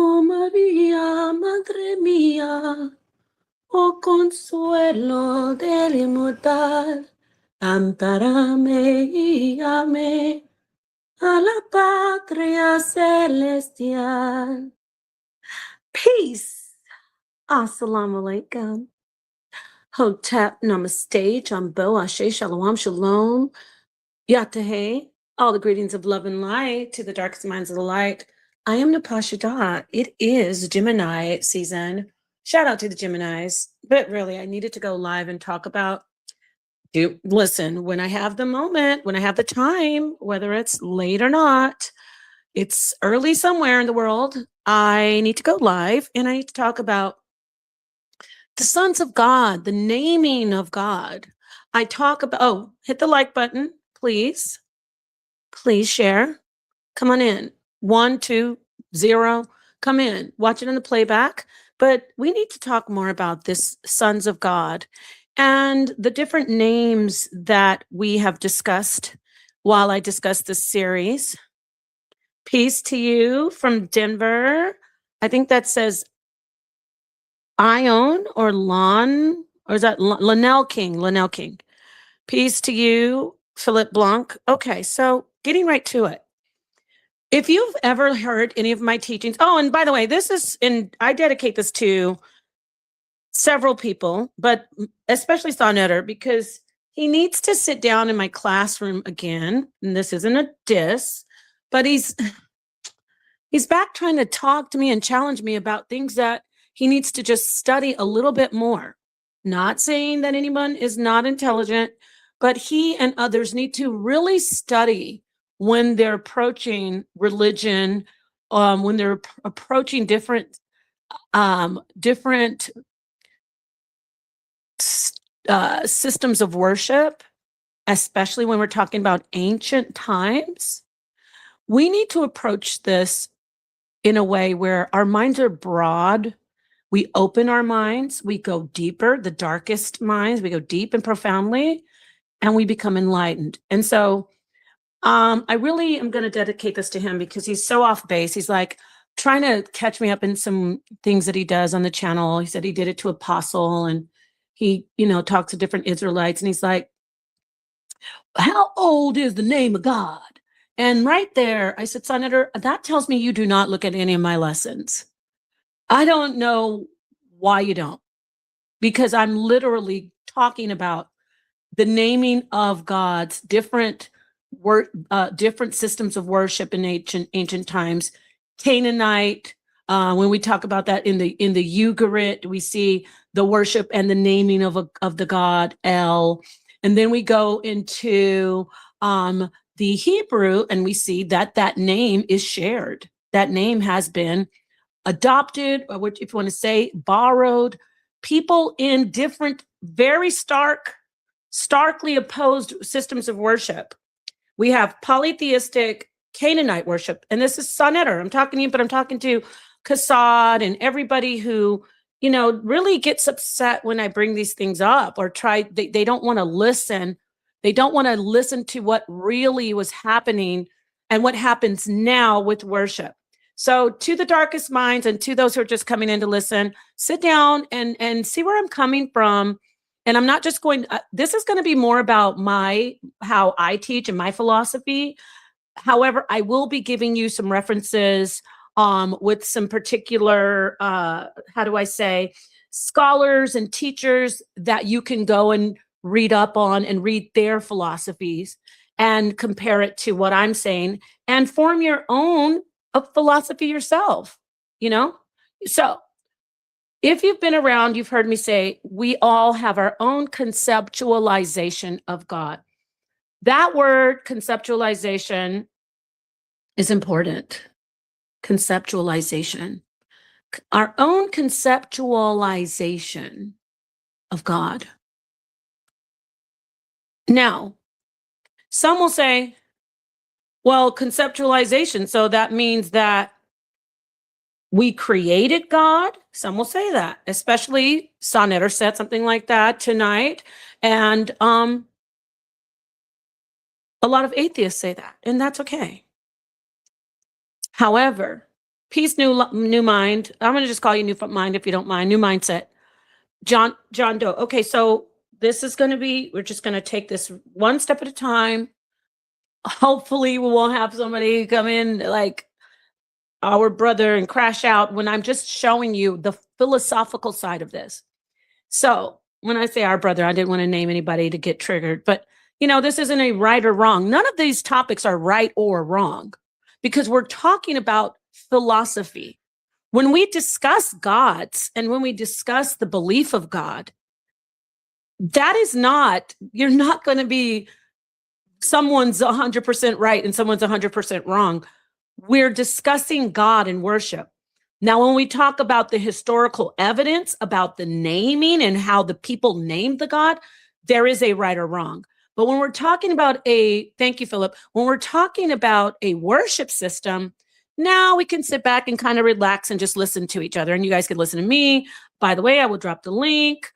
Oh María, Madre mía, oh consuelo del inmortal, ampárame y llame a la patria celestial. Peace. Assalamu alaikum. Hotep, namaste, jambo, ashe, shalom, shalom, yatahe. All the greetings of love and light to the darkest minds of the light. I am Napasha Dot. It is Gemini season. Shout out to the Geminis. But really, I needed to go live and talk about listen, when I have the moment, when I have the time, whether it's late or not, it's early somewhere in the world. I need to go live and I need to talk about the sons of God, the naming of God. I talk about, hit the like button, please. Please share. Come on in. 1, 2, 0. Come in. Watch it in the playback. But we need to talk more about this sons of God and the different names that we have discussed while I discuss this series. Peace to you from Denver. I think that says Ion or Lon, or is that Linnell King? Linnell King. Peace to you, Philip Blanc. Okay, so getting right to it. If you've ever heard any of my teachings, oh, and by the way, I dedicate this to several people, but especially Sonnetter, because he needs to sit down in my classroom again. And this isn't a diss, but he's back trying to talk to me and challenge me about things that he needs to just study a little bit more. Not saying that anyone is not intelligent, but he and others need to really study when they're approaching religion, when they're approaching different systems of worship, especially when we're talking about ancient times. We need to approach this in a way where our minds are broad. We open our minds, we go deeper, the darkest minds, we go deep and profoundly, and we become enlightened. And so I really am going to dedicate this to him because he's so off base. He's like trying to catch me up in some things that he does on the channel. He said he did it to Apostle, and he, talks to different Israelites, and he's like, how old is the name of God? And right there, I said, Senator, that tells me you do not look at any of my lessons. I don't know why you don't, because I'm literally talking about the naming of God's different systems of worship in ancient times. Canaanite, when we talk about that in the Ugarit, we see the worship and the naming of the god El, and then we go into the Hebrew, and we see that name is shared. That name has been adopted, or what, if you want to say, borrowed. People in different, very starkly opposed systems of worship. We have polytheistic Canaanite worship, and this is Sonnetter. I'm talking to you, but I'm talking to Kassad and everybody who, really gets upset when I bring these things up or they don't want to listen. They don't want to listen to what really was happening and what happens now with worship. So to the darkest minds and to those who are just coming in to listen, sit down and see where I'm coming from. And I'm not just going, this is going to be more about how I teach and my philosophy. However, I will be giving you some references with some particular, scholars and teachers that you can go and read up on and read their philosophies and compare it to what I'm saying and form your own philosophy yourself, So if you've been around, you've heard me say, we all have our own conceptualization of God. That word, conceptualization, is important. Conceptualization. Our own conceptualization of God. Now, some will say, well, conceptualization, so that means that we created God. Some will say that, especially Sonnetter said something like that tonight. And a lot of atheists say that, and that's okay. However, Peace, new mind. I'm going to just call you new mind if you don't mind. New mindset. John Doe. Okay, so this is going to be, we're just going to take this one step at a time. Hopefully we won't have somebody come in like our brother and crash out when I'm just showing you the philosophical side of this. So when I say our brother, I didn't want to name anybody to get triggered, but this isn't a right or wrong. None of these topics are right or wrong because we're talking about philosophy. When we discuss gods and when we discuss the belief of God, that is not, you're not going to be someone's 100% right and someone's 100% wrong. We're discussing God and worship. Now, when we talk about the historical evidence about the naming and how the people named the God, there is a right or wrong. But when we're talking about thank you, Philip, when we're talking about a worship system, now we can sit back and kind of relax and just listen to each other. And you guys can listen to me. By the way, I will drop the link.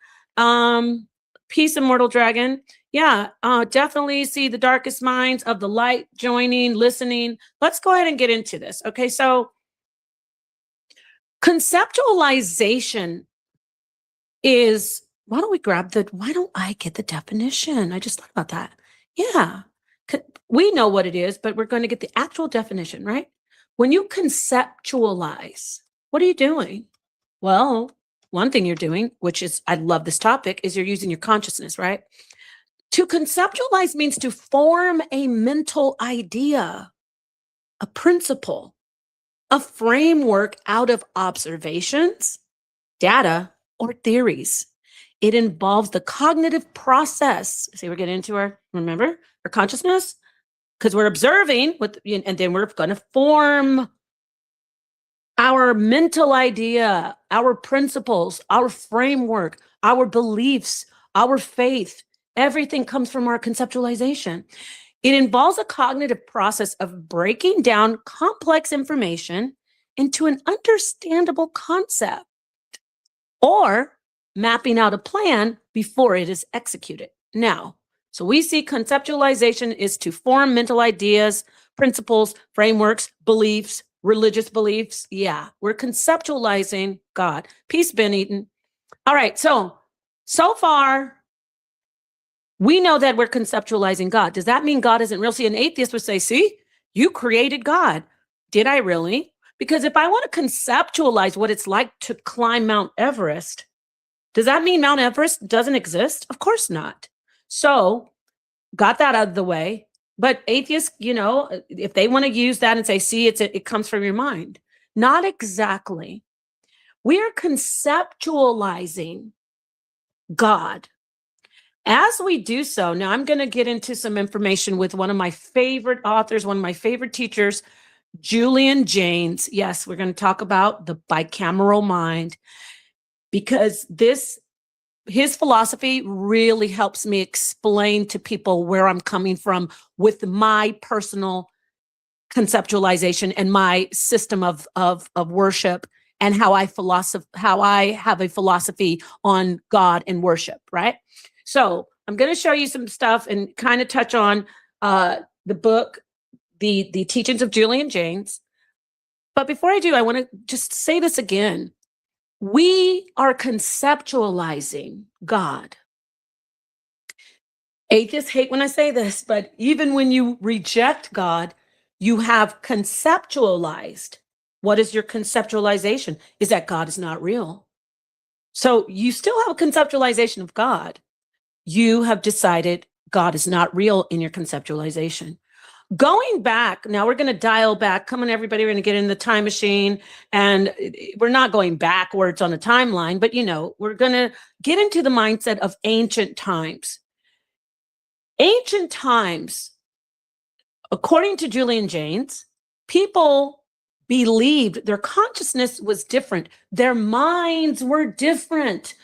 Peace, Immortal Dragon. Yeah, definitely see the darkest minds of the light joining, listening. Let's go ahead and get into this. Okay, so conceptualization is, why don't I get the definition? I just thought about that. Yeah, we know what it is, but we're going to get the actual definition, right? When you conceptualize, what are you doing? Well, one thing you're doing, which is, I love this topic, is you're using your consciousness, right? To conceptualize means to form a mental idea, a principle, a framework out of observations, data, or theories. It involves the cognitive process. See, we're getting into our consciousness, because we're observing, and then we're going to form our mental idea, our principles, our framework, our beliefs, our faith. Everything comes from our conceptualization. It involves a cognitive process of breaking down complex information into an understandable concept or mapping out a plan before it is executed. Now, so we see conceptualization is to form mental ideas, principles, frameworks, beliefs, religious beliefs. Yeah, we're conceptualizing God. Peace, Ben Eaton. All right, so far, we know that we're conceptualizing God. Does that mean God isn't real? See, an atheist would say, see, you created God. Did I really? Because if I want to conceptualize what it's like to climb Mount Everest, does that mean Mount Everest doesn't exist? Of course not. So, got that out of the way. But atheists, if they want to use that and say, see, it comes from your mind. Not exactly. We are conceptualizing God. As we do so, now I'm going to get into some information with one of my favorite authors, one of my favorite teachers, Julian Jaynes. Yes, we're going to talk about the bicameral mind, because his philosophy really helps me explain to people where I'm coming from with my personal conceptualization and my system of worship, and how I have a philosophy on God and worship, right? So I'm going to show you some stuff and kind of touch on the book, the teachings of Julian Jaynes. But before I do, I want to just say this again. We are conceptualizing God. Atheists hate when I say this, but even when you reject God, you have conceptualized. What is your conceptualization? Is that God is not real. So you still have a conceptualization of God. You have decided God is not real in your conceptualization. Going back, now we're going to dial back. Come on, everybody, we're going to get in the time machine, and we're not going backwards on the timeline, but we're going to get into the mindset of ancient times. Ancient times, according to Julian Jaynes, people believed their consciousness was different. Their minds were different.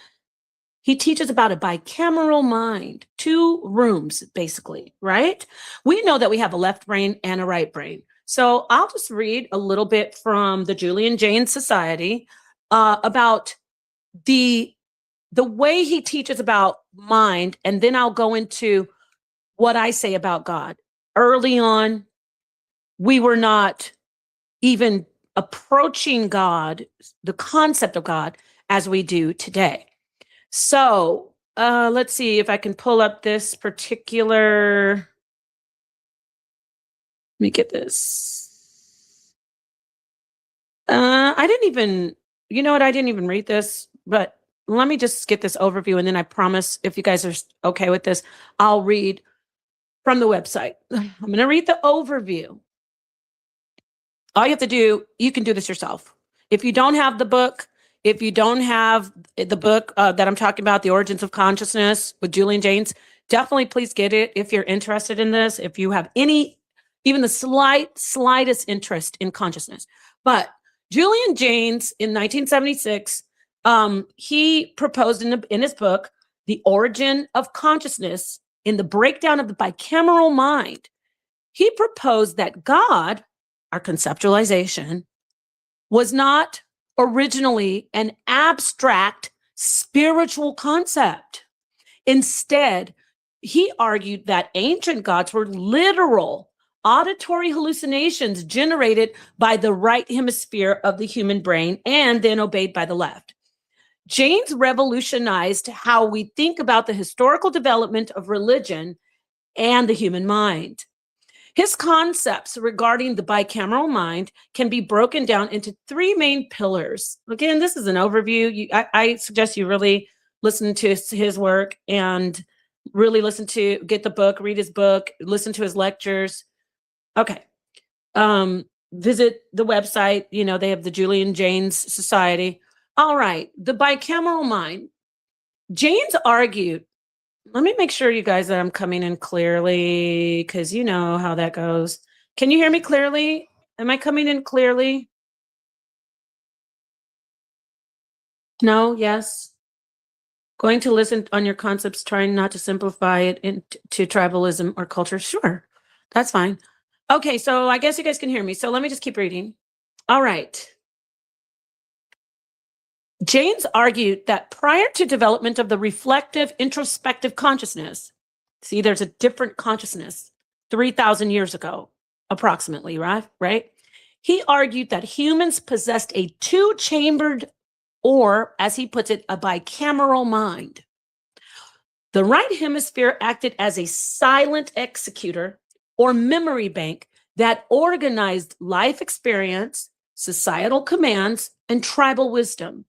He teaches about a bicameral mind, 2 rooms, basically, right? We know that we have a left brain and a right brain. So I'll just read a little bit from the Julian Jaynes Society about the way he teaches about mind, and then I'll go into what I say about God. Early on, we were not even approaching God, the concept of God, as we do today. So let's see if I can pull up this particular. Let me get this. I didn't even, you know what? I didn't even read this, but let me just get this overview. And then I promise, if you guys are okay with this, I'll read from the website. I'm going to read the overview. All you have to do, you can do this yourself. If you don't have the book, if you don't have the book that I'm talking about, The Origins of Consciousness with Julian Jaynes, definitely please get it if you're interested in this, if you have any, even the slightest interest in consciousness. But Julian Jaynes in 1976, he proposed in his book, The Origin of Consciousness, in the breakdown of the bicameral mind, he proposed that God, our conceptualization, was not originally an abstract spiritual concept. Instead, he argued that ancient gods were literal auditory hallucinations generated by the right hemisphere of the human brain and then obeyed by the left. Jaynes revolutionized how we think about the historical development of religion and the human mind. His concepts regarding the bicameral mind can be broken down into three main pillars. Again, this is an overview. I suggest you really listen to his work and really get the book, read his book, listen to his lectures. Okay. Visit the website. You know, they have the Julian Jaynes Society. All right. The bicameral mind. Jaynes argued, let me make sure you guys that I'm coming in clearly, because you know how that goes. Can you hear me clearly? Am I coming in clearly? No? Yes? Going to listen on your concepts, trying not to simplify it into tribalism or culture? Sure. That's fine. Okay, so I guess you guys can hear me. So let me just keep reading. All right. Jaynes argued that prior to development of the reflective, introspective consciousness, see, there's a different consciousness 3,000 years ago, approximately, right? He argued that humans possessed a two-chambered, or, as he puts it, a bicameral mind. The right hemisphere acted as a silent executor or memory bank that organized life experience, societal commands, and tribal wisdom.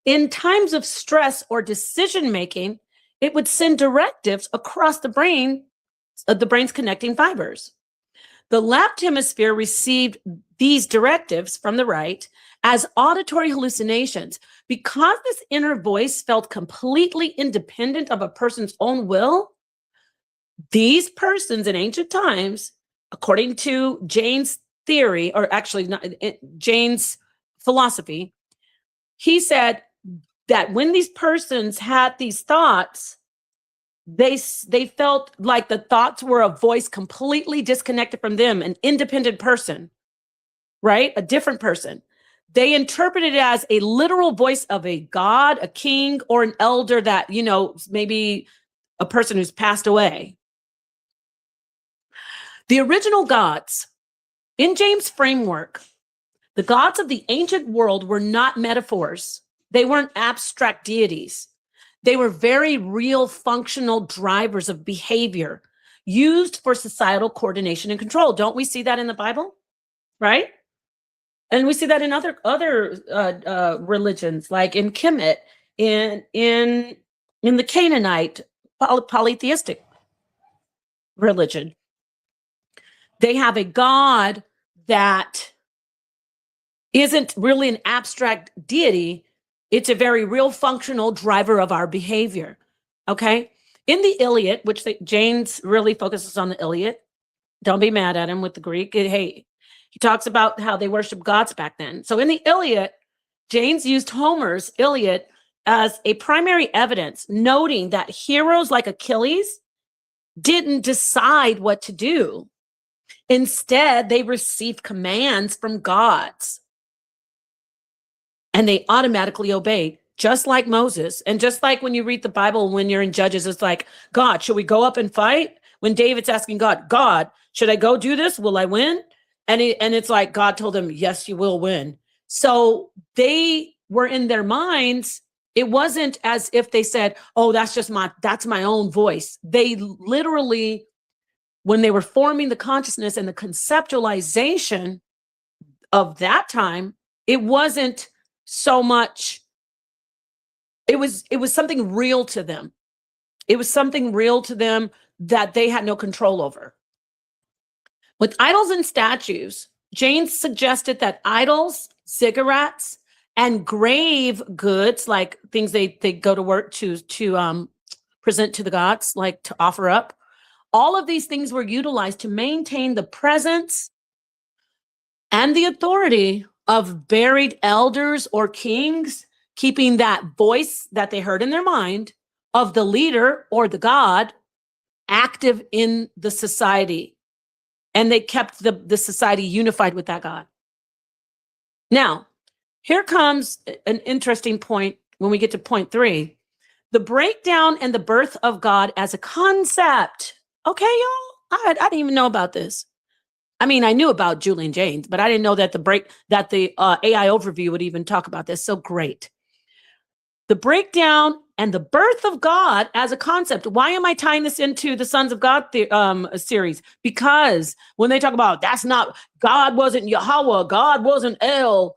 In times of stress or decision-making, it would send directives across the brain's connecting fibers. The left hemisphere received these directives from the right as auditory hallucinations. Because this inner voice felt completely independent of a person's own will, these persons in ancient times, according to Jaynes' theory, or actually not, Jaynes' philosophy, he said that when these persons had these thoughts, they felt like the thoughts were a voice completely disconnected from them, an independent person, right? A different person. They interpreted it as a literal voice of a god, a king, or an elder that, you know, maybe a person who's passed away. The original gods, in Jaynes' framework, the gods of the ancient world were not metaphors. They weren't abstract deities. They were very real functional drivers of behavior used for societal coordination and control. Don't we see that in the Bible? Right? And we see that in other religions, like in Kemet, in the Canaanite polytheistic religion. They have a god that isn't really an abstract deity. It's a very real functional driver of our behavior, okay? In the Iliad, which Jaynes really focuses on the Iliad, don't be mad at him with the Greek. Hey, he talks about how they worship gods back then. So in the Iliad, Jaynes used Homer's Iliad as a primary evidence, noting that heroes like Achilles didn't decide what to do. Instead, they received commands from gods. And they automatically obeyed, just like Moses. And just like when you read the Bible, when you're in Judges, it's like, God, should we go up and fight? When David's asking God, God, should I go do this? Will I win? And it's like God told them, yes, you will win. So they were in their minds. It wasn't as if they said, oh, that's my own voice. They literally, when they were forming the consciousness and the conceptualization of that time, it wasn't so much, it was something real to them. It was something real to them that they had no control over. With idols and statues, James suggested that idols, ziggurats, and grave goods, like things they go to work to present to the gods, like to offer up, all of these things were utilized to maintain the presence and the authority of buried elders or kings, keeping that voice that they heard in their mind of the leader or the god active in the society. And they kept the society unified with that God. Now, here comes an interesting point when we get to point 3. The breakdown and the birth of God as a concept. Okay, y'all, I didn't even know about this. I mean, I knew about Julian Jaynes, but I didn't know that the AI overview would even talk about this. So great. The breakdown and the birth of God as a concept. Why am I tying this into the Sons of God series? Because when they talk about God wasn't Yahweh, God wasn't El.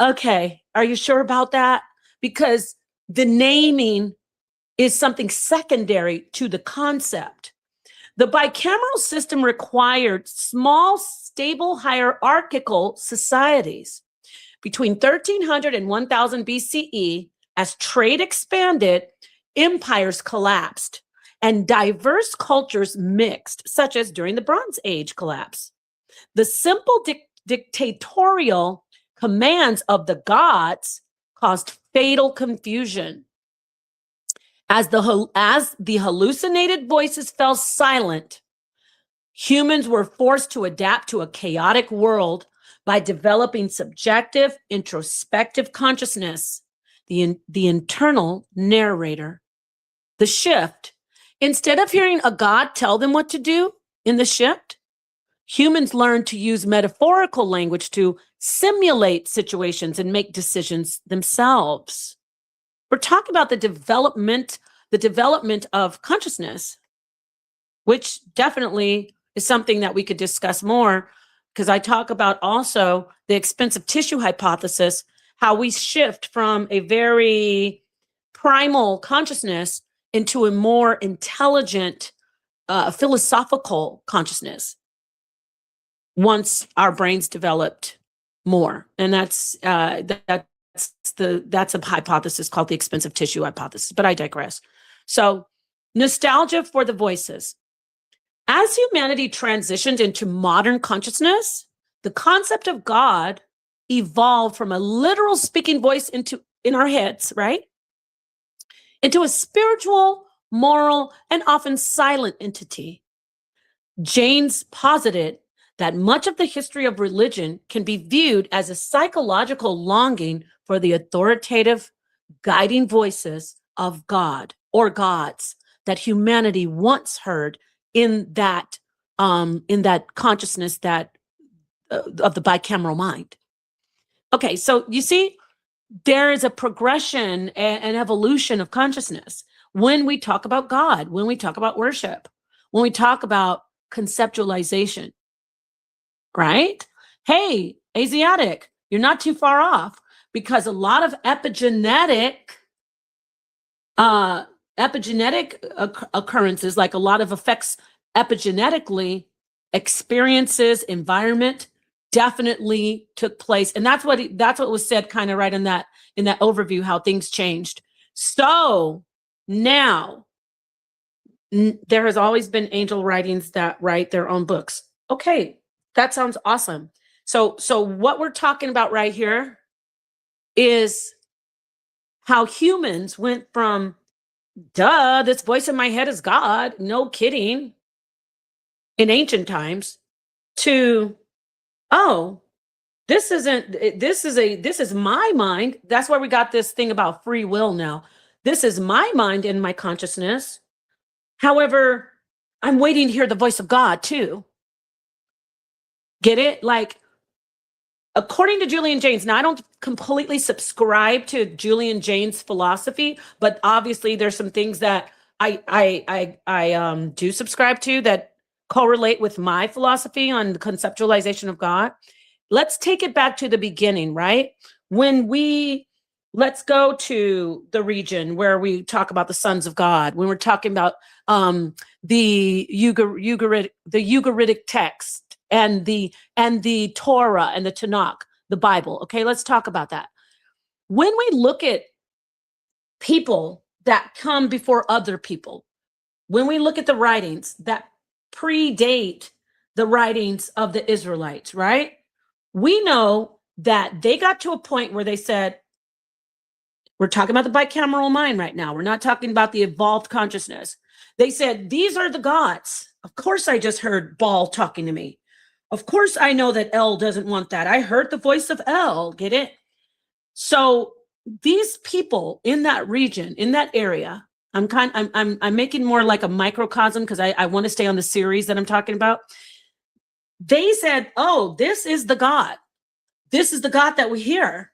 Okay, are you sure about that? Because the naming is something secondary to the concept. The bicameral system required small, stable, hierarchical societies. Between 1300 and 1000 BCE, as trade expanded, empires collapsed and diverse cultures mixed, such as during the Bronze Age collapse. The simple dictatorial commands of the gods caused fatal confusion. As the hallucinated voices fell silent, humans were forced to adapt to a chaotic world by developing subjective, introspective consciousness. The internal narrator. The shift. Instead of hearing a God tell them what to do in the shift, humans learned to use metaphorical language to simulate situations and make decisions themselves. We're talking about the development of consciousness, which definitely is something that we could discuss more, because I talk about also the expensive tissue hypothesis, how we shift from a very primal consciousness into a more intelligent, philosophical consciousness once our brains developed more. And that's a hypothesis called the expensive tissue hypothesis, but I digress. So, nostalgia for the voices. As humanity transitioned into modern consciousness, the concept of God evolved from a literal speaking voice in our heads, right? Into a spiritual, moral, and often silent entity. Jaynes posited that much of the history of religion can be viewed as a psychological longing for the authoritative, guiding voices of God or gods that humanity once heard in that consciousness that of the bicameral mind. Okay, so you see, there is a progression and evolution of consciousness when we talk about God, when we talk about worship, when we talk about conceptualization, right? Hey, Asiatic, you're not too far off, because a lot of epigenetic occurrences, like a lot of effects epigenetically, experiences, environment, definitely took place. And that's what was said kind of right in that overview, how things changed. So now there has always been angel writings that write their own books. Okay, that sounds awesome. So what we're talking about right here is how humans went from, duh, this voice in my head is God, no kidding, in ancient times, to, oh, this is my mind. That's why we got this thing about free will now. This is my mind and my consciousness. However, I'm waiting to hear the voice of God too. Get it? Like, according to Julian Jaynes, now I don't completely subscribe to Julian Jaynes' philosophy, but obviously there's some things that I do subscribe to that correlate with my philosophy on the conceptualization of God. Let's take it back to the beginning, right? Let's go to the region where we talk about the sons of God, when we're talking about the Ugaritic text and the Torah and the Tanakh, the Bible. Okay, let's talk about that. When we look at people that come before other people, when we look at the writings that predate the writings of the Israelites, right? We know that they got to a point where they said, we're talking about the bicameral mind right now. We're not talking about the evolved consciousness. They said, these are the gods. Of course, I just heard Baal talking to me. Of course, I know that El doesn't want that. I heard the voice of El. Get it? So these people in that region, in that area, I'm making more like a microcosm because I want to stay on the series that I'm talking about. They said, oh, this is the God. This is the God that we hear.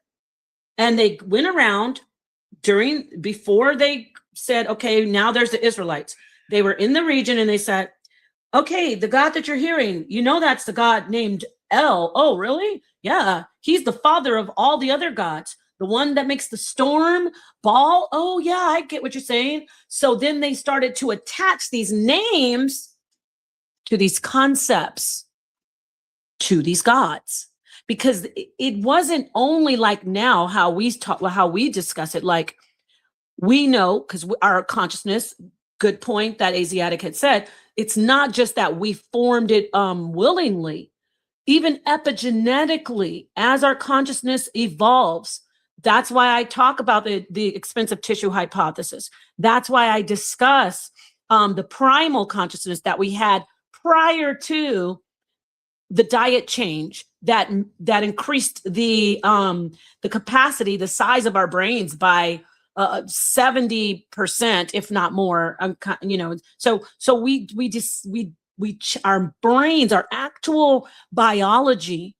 And they went around before they said, okay, now there's the Israelites. They were in the region and they said, okay, the God that you're hearing, you know, that's the God named El. Oh, really? Yeah. He's the father of all the other gods. The one that makes the storm, Baal. Oh, yeah, I get what you're saying. So then they started to attach these names to these concepts, to these gods, because it wasn't only like now how we discuss it. Like, we know, because our consciousness, good point that Asiatic had said, it's not just that we formed it willingly. Even epigenetically, as our consciousness evolves, that's why I talk about the expensive tissue hypothesis. That's why I discuss the primal consciousness that we had prior to the diet change that increased the capacity, the size of our brains by 70%, if not more. So our brains, our actual biology,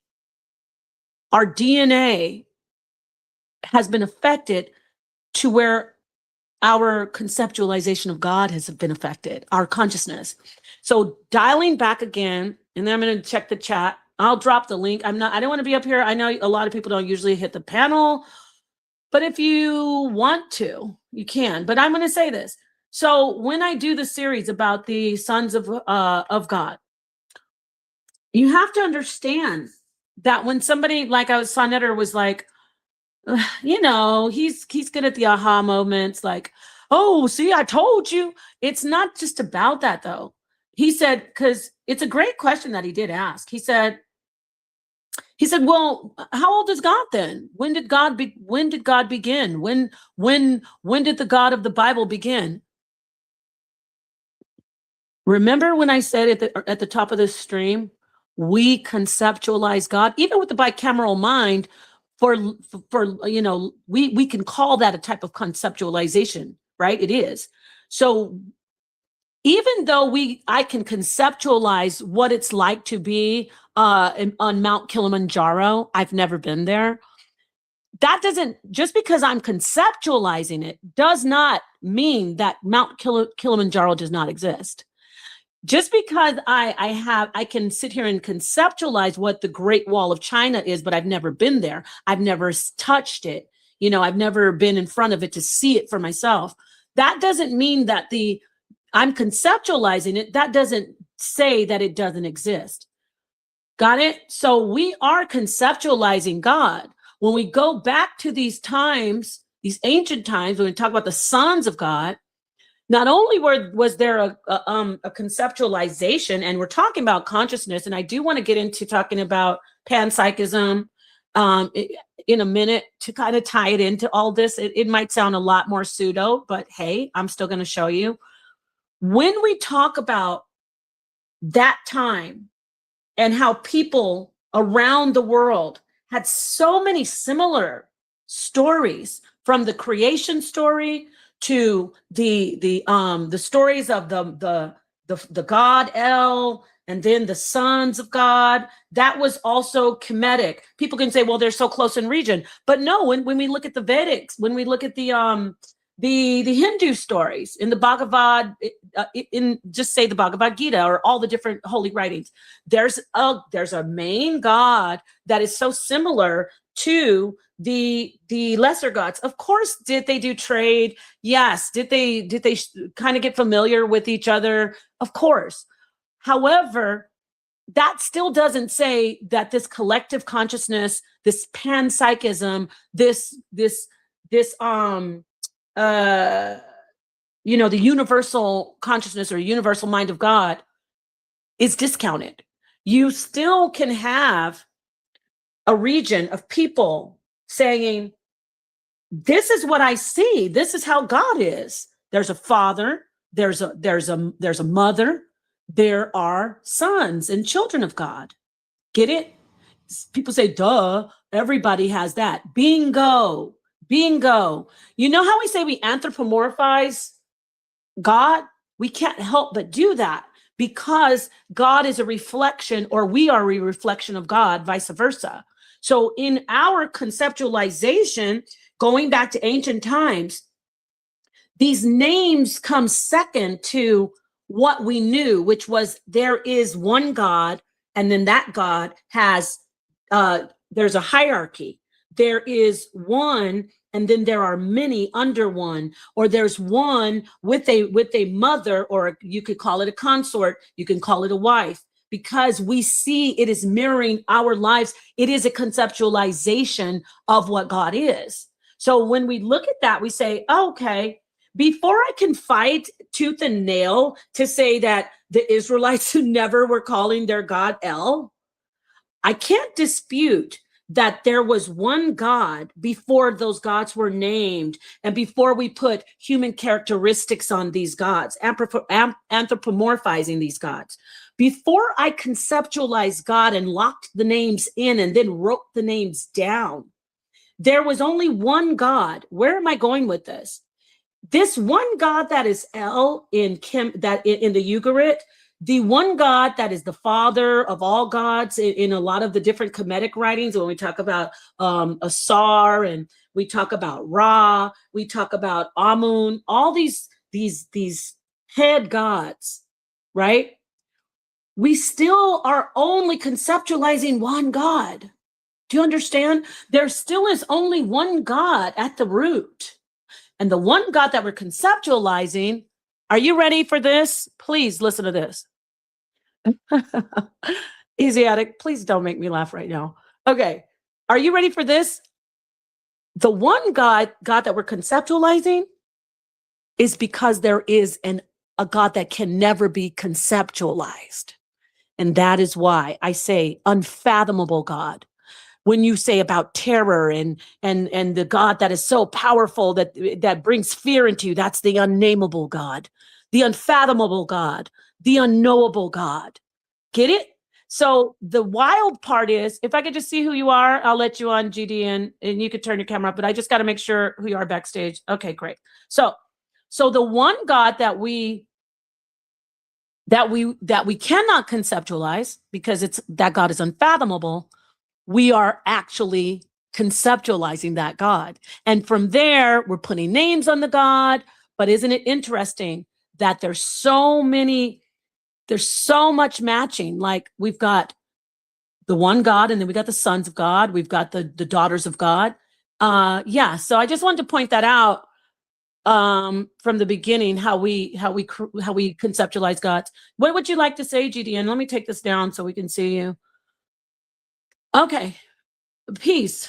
our DNA has been affected to where our conceptualization of God has been affected, our consciousness. So dialing back again, and then I'm going to check the chat. I'll drop the link. I don't want to be up here. I know a lot of people don't usually hit the panel, but if you want to, you can. But I'm going to say this. So when I do the series about the sons of God, you have to understand that when somebody like Sonetter was like, he's good at the aha moments, like, oh, see, I told you. It's not just about that, though. He said, because it's a great question that he did ask. He said, well, how old is God then? When did God begin? When did the God of the Bible begin? Remember when I said at the top of this stream, we conceptualize God, even with the bicameral mind, we can call that a type of conceptualization, right? It is. So even though I can conceptualize what it's like to be on Mount Kilimanjaro, I've never been there. That doesn't, just because I'm conceptualizing it, does not mean that Mount Kilimanjaro does not exist. Just because I can sit here and conceptualize what the Great Wall of China is, but I've never been there. I've never touched it. I've never been in front of it to see it for myself. That doesn't mean that I'm conceptualizing it. That doesn't say that it doesn't exist. Got it? So we are conceptualizing God. When we go back to these times, these ancient times, when we talk about the sons of God, not only was there a conceptualization, and we're talking about consciousness, and I do want to get into talking about panpsychism in a minute to kind of tie it into all this. It might sound a lot more pseudo, but hey, I'm still going to show you. When we talk about that time and how people around the world had so many similar stories, from the creation story to the stories of the God El and then the sons of God. That was also Kemetic. People can say, well, they're so close in region, but no. When we look at the Vedics, when we look at the Hindu stories in the Bhagavad, in just say the Bhagavad Gita or all the different holy writings, there's a main God that is so similar to the lesser gods. Of course, did they do trade? Yes. Did they kind of get familiar with each other? Of course. However, that still doesn't say that this collective consciousness, this panpsychism, this the universal consciousness or universal mind of God is discounted. You still can have a region of people saying, this is what I see. This is how God is. There's a father, there's a mother, there are sons and children of God. Get it? People say, duh, everybody has that. Bingo. Bingo. You know how we say we anthropomorphize God? We can't help but do that because God is a reflection, or we are a reflection of God, vice versa. So in our conceptualization, going back to ancient times, these names come second to what we knew, which was there is one God, and then that God has, there's a hierarchy. There is one, and then there are many under one, or there's one with a mother, or you could call it a consort, you can call it a wife, because we see it is mirroring our lives. It is a conceptualization of what God is. So when we look at that, we say, okay, before I can fight tooth and nail to say that the Israelites never were calling their God El, I can't dispute that there was one God before those gods were named and before we put human characteristics on these gods, anthropomorphizing these gods. Before I conceptualized God and locked the names in and then wrote the names down, there was only one God. Where am I going with this? This one God that is El in the Ugarit, the one God that is the father of all gods in a lot of the different Kemetic writings, when we talk about Asar, and we talk about Ra, we talk about Amun, all these head gods, right? We still are only conceptualizing one God. Do you understand? There still is only one God at the root. And the one God that we're conceptualizing, are you ready for this? Please listen to this. Asiatic, please don't make me laugh right now. Okay, are you ready for this? The one God that we're conceptualizing is because there is a God that can never be conceptualized. And that is why I say unfathomable God. When you say about terror and the God that is so powerful that brings fear into you, that's the unnameable God, the unfathomable God, the unknowable God. Get it? So the wild part is, if I could just see who you are, I'll let you on, GD, and you could turn your camera up, but I just got to make sure who you are backstage. Okay, great. So the one God that we cannot conceptualize because that God is unfathomable, we are actually conceptualizing that God. And from there, we're putting names on the God. But isn't it interesting that there's so much matching? Like we've got the one God, and then we got the sons of God. We've got the daughters of God. Yeah. So I just wanted to point that out from the beginning, how we conceptualize gods. What would you like to say, GDN? Let me take this down so we can see you. Okay. Peace.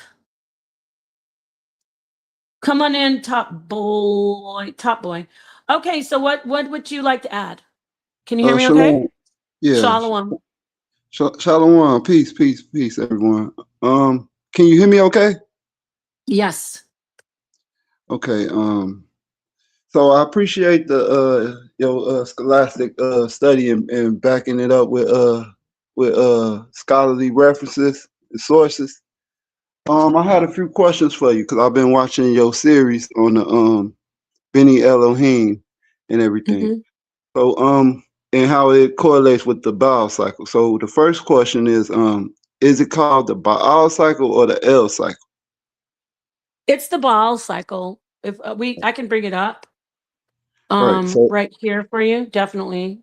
Come on in, top boy. Okay, so what would you like to add? Can you hear me okay? Yeah. Shalom. Shalom. Peace, everyone. Can you hear me okay? Yes. Okay. So I appreciate the your scholastic study and backing it up with scholarly references and sources. I had a few questions for you because I've been watching your series on the Bene Elohim and everything. Mm-hmm. So and how it correlates with the Baal cycle. So the first question is it called the Baal cycle or the El cycle? It's the Baal cycle. If I can bring it up Right. So right here for you. Definitely. right.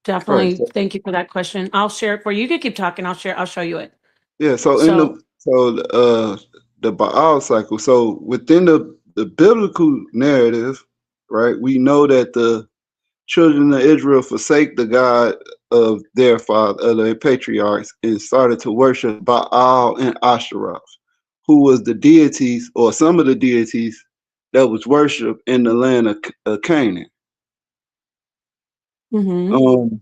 Definitely. So, Thank you for that question. I'll share it for you. You can keep talking. I'll show you it. yeah. So in So, the Baal cycle. So within the biblical narrative, right, we know that the children of Israel forsake the God of their father, of their patriarchs, and started to worship Baal and Ashtaroth, who was the deities or some of the deities that was worshipped in the land of Canaan. mhm, Um,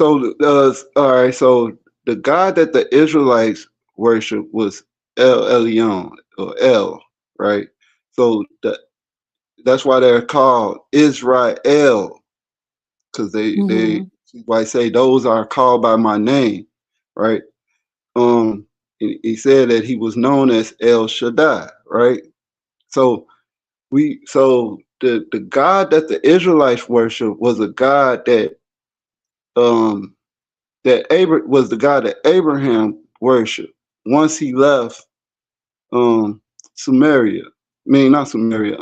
all right, so the God that the Israelites worship was El Elyon or El, right? So that's why they're called Israel, because they mhm. why say those are called by my name, right? He said that he was known as El Shaddai, right? So the God that the Israelites worship was a God um was the God that Abraham worshiped once he left Sumeria. I mean not Sumeria,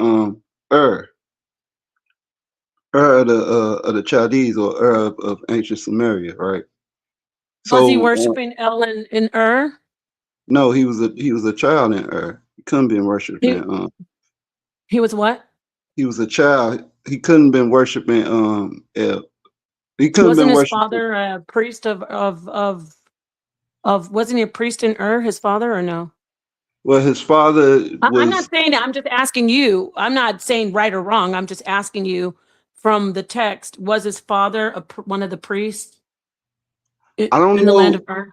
Ur. Ur of the Chaldees or Ur of ancient Sumeria, right? Was he So worshiping El in Ur? no, he was a child in Ur. He couldn't be worshiping. He he was what? He was a child. He couldn't been worshiping. El. He couldn't Wasn't been his worshiping. father a priest of wasn't he a priest in Ur, his father, or no? Well, his father I'm not was. saying that. I'm just asking you. I'm not saying right or wrong. I'm just asking you from the text. Was his father one of the priests I don't in the land know. of Ur?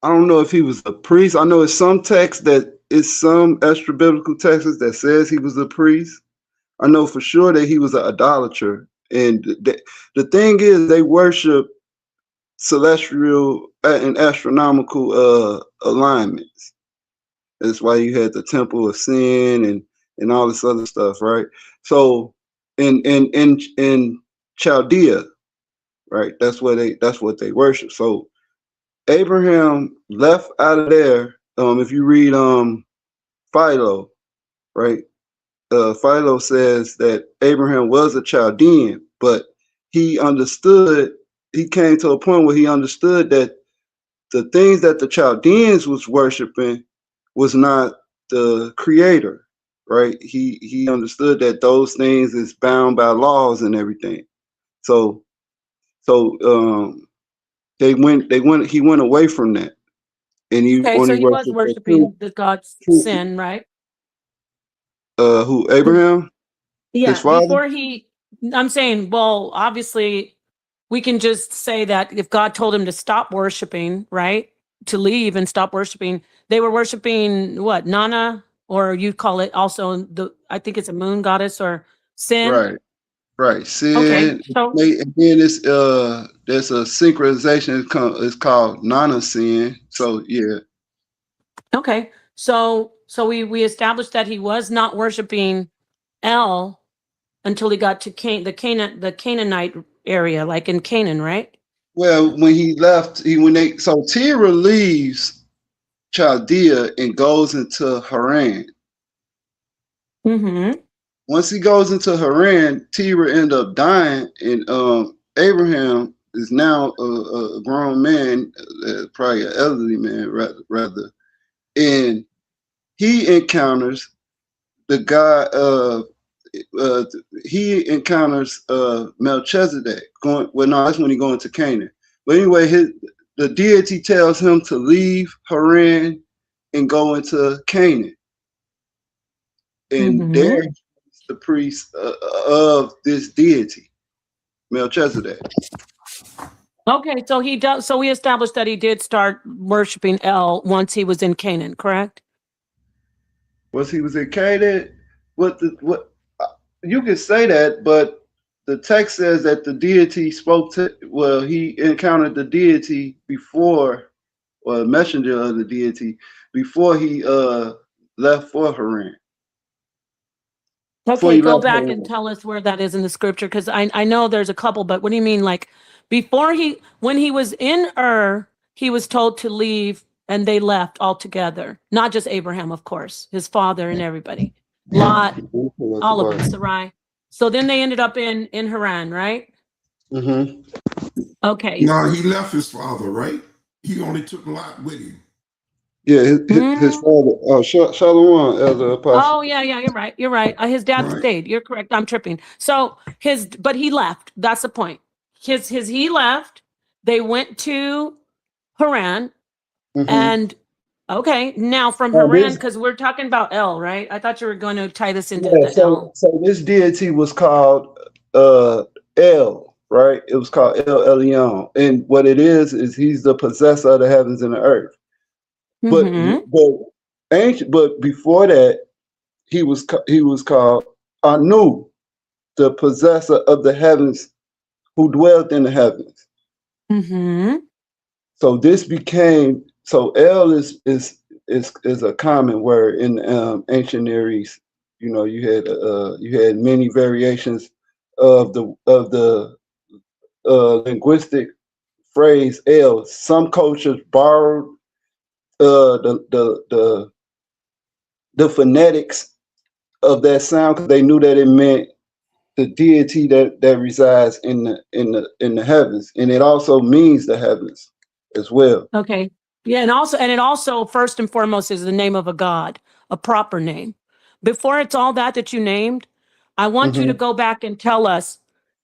I don't know if he was a priest. I know it's some text that it's some extra biblical texts that says he was a priest. I know for sure that he was an idolater. And the thing is, they worship celestial and astronomical alignments. That's why you had the Temple of Sin and all this other stuff, right? So in Chaldea, right? That's what they worship. So Abraham left out of there. If you read Philo, right? Philo says that Abraham was a Chaldean, but he understood. He came to a point where he understood that the things that the Chaldeans was worshiping was not the creator, right? He understood that those things is bound by laws and everything. So so he went away from that, and he Okay, so only he was worshiped the true worshiping the god's true sin, right? who Abraham, his Yeah, father. before I'm saying, well, obviously, we can just say that if God told him to stop worshiping, right? To leave and stop worshiping, they were worshiping what, Nana, or you call it also I think it's a moon goddess or Sin. Right, right. Okay, Sin. so And then it's there's a synchronization. It's called Nana sin. So yeah, okay, so we established that he was not worshiping El until he got to the Canaanite area, like in Canaan, right? well, when he left, so Terah leaves Chaldea and goes into Haran. Mm-hmm. Once he goes into Haran, Terah end up dying, and Abraham is now a grown man, probably an elderly man, rather, and he encounters the guy. Uh, he encounters Melchizedek. No, that's when he going to Canaan. But anyway, the deity tells him to leave Haran and go into Canaan, and there Mm-hmm. he's the priest of this deity, Melchizedek. Okay, so he does. So we established that he did start worshiping El once he was in Canaan, correct? Was he was in Canaan? What? You could say that, but the text says that the deity spoke to. Well, he encountered the deity before, or a messenger of the deity before he left for Haran. Before Okay, he go left back and Haran. tell us where that is in the scripture, because I know there's a couple, but what do you mean, like When he was in Ur, he was told to leave, and they left altogether. Not just Abraham, of course, his father and everybody. Lot, all of them, Sarai. So then they ended up in Haran, right? Mm-hmm. Okay. No, he left his father, right? He only took Lot with him. Yeah, his father. Shalom, Elder Apostle. Oh, yeah, you're right. You're right. His dad stayed. You're correct. I'm tripping. So but he left. That's the point. He left. They went to Haran, and okay, now from Haran, because we're talking about El, right? I thought you were going to tie this into the El. So this deity was called El, right? It was called El Elyon, and what it is he's the possessor of the heavens and the earth. But before that, he was called Anu, the possessor of the heavens, who dwelt in the heavens. So this became El is a common word in ancient Near East. You know, you had many variations of the linguistic phrase El. Some cultures borrowed the phonetics of that sound because they knew that it meant the deity that resides in the heavens, and it also means the heavens as well. Okay. Yeah, and it also first and foremost is the name of a god, a proper name. Before it's all that you named, I want you to go back and tell us,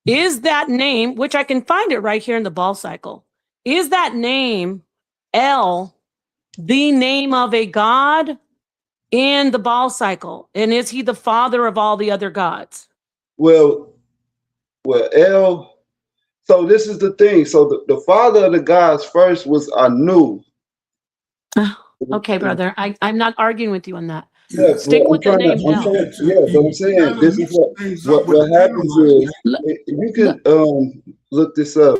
is that name, which I can find it right here in the ball cycle, is that name El the name of a god in the ball cycle? And is he the father of all the other gods? Well, El, so this is the thing. So the father of the gods first was Anu. Okay, brother. I'm not arguing with you on that. Yeah, Stick with the name El. But I'm saying this is what happens is you can look this up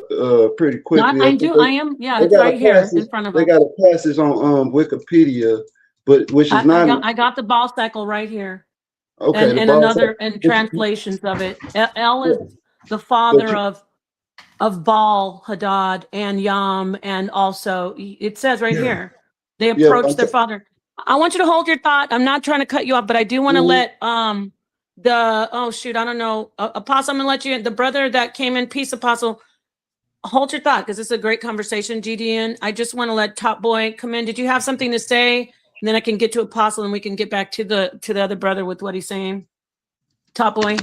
pretty quickly. I am. Yeah, it's right here in front of us. They got a passage on Wikipedia, which is not. I got the ball cycle right here. Okay, and translations of it. El is the father of Baal, Hadad, and Yam, and also it says right here they approached their father. I want you to hold your thought. I'm not trying to cut you off, but I do want to let I don't know, Apostle. I'm gonna let you, the brother that came in, peace, Apostle. Hold your thought because this is a great conversation, GDN. I just want to let Top Boy come in. Did you have something to say? And then I can get to Apostle, and we can get back to the other brother with what he's saying. Top Boy.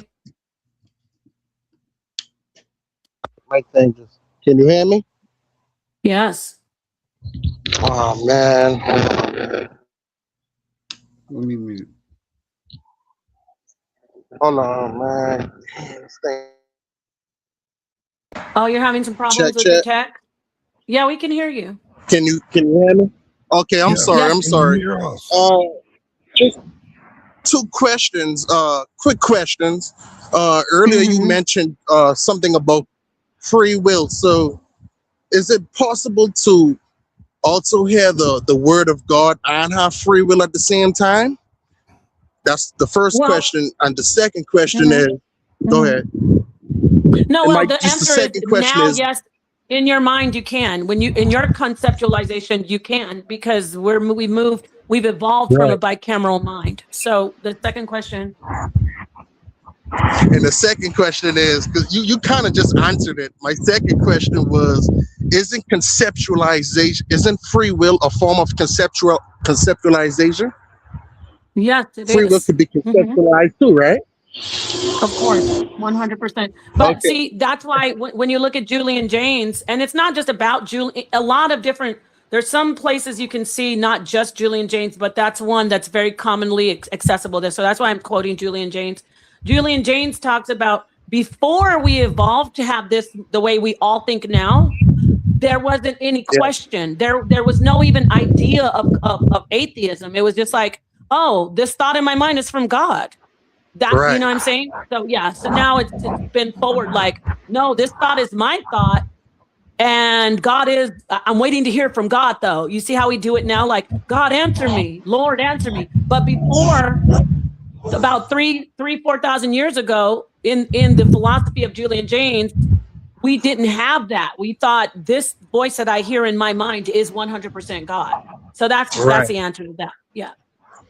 My thing just. Can you hear me? Yes. Oh man. Let me mute. Hold on, man. Oh, you're having some problems with your tech? Yeah, we can hear you. Can you hear me? Okay, I'm sorry. Yes. I'm sorry. Just two questions, quick questions. Earlier you mentioned something about free will. So is it possible to also hear the word of God and have free will at the same time? That's the first question. And the second question is, go ahead. No, well, the answer is yes. In your mind, you can. When you in your conceptualization, you can, because we've evolved from a bicameral mind. So the second question. And the second question is, because you kind of just answered it. My second question was, isn't free will a form of conceptualization? Yes, it is. Free will could be conceptualized too, right? Of course, 100%. But see, that's why when you look at Julian Jaynes, and it's not just about Julian, a lot of different, there's some places you can see not just Julian Jaynes, but that's one that's very commonly accessible there. So that's why I'm quoting Julian Jaynes. Julian Jaynes talks about before we evolved to have this the way we all think now, there wasn't any question. There was no even idea of atheism. It was just like, oh, this thought in my mind is from God. That, you know what I'm saying? So yeah, so now it's been forward like, no, this thought is my thought, and God is, I'm waiting to hear from God though. You see how we do it now? Like, God, answer me, Lord, answer me. But before, about 4,000 years ago, in the philosophy of Julian Jaynes, we didn't have that. We thought this voice that I hear in my mind is 100% God. So that's the answer to that. Yeah.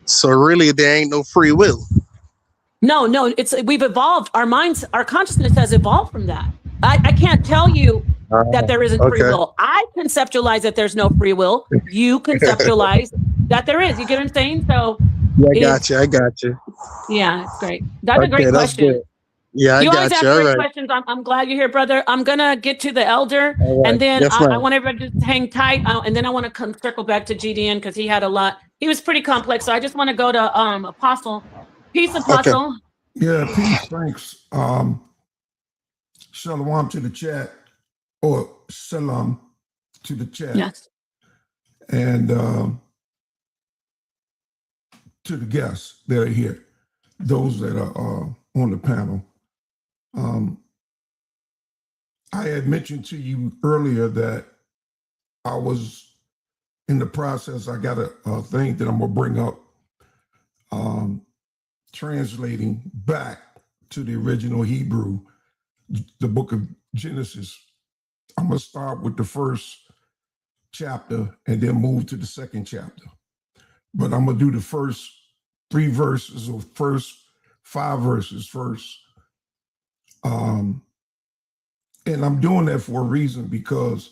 So really, there ain't no free will. No, we've evolved. Our minds, our consciousness has evolved from that. I can't tell you that there isn't free will. I conceptualize that there's no free will. You conceptualize that there is. You get what I'm saying? So yeah, I got you. Yeah, it's great. That's a great question. Yeah, you always have great questions. I'm glad you're here, brother. I'm gonna get to the elder, and then I want everybody to hang tight, and then I want to come circle back to GDN because he had a lot. He was pretty complex, so I just want to go to Apostle. Peace, Apostle. Okay. Yeah, peace. Thanks. Shalom to the chat, or shalom to the chat. Yes. And to the guests that are here, those that are on the panel. I had mentioned to you earlier that I was in the process. I got a thing that I'm gonna bring up, translating back to the original Hebrew, the book of Genesis. I'm gonna start with the first chapter and then move to the second chapter. But I'm gonna do the first 3 verses or first 5 verses first. And I'm doing that for a reason, because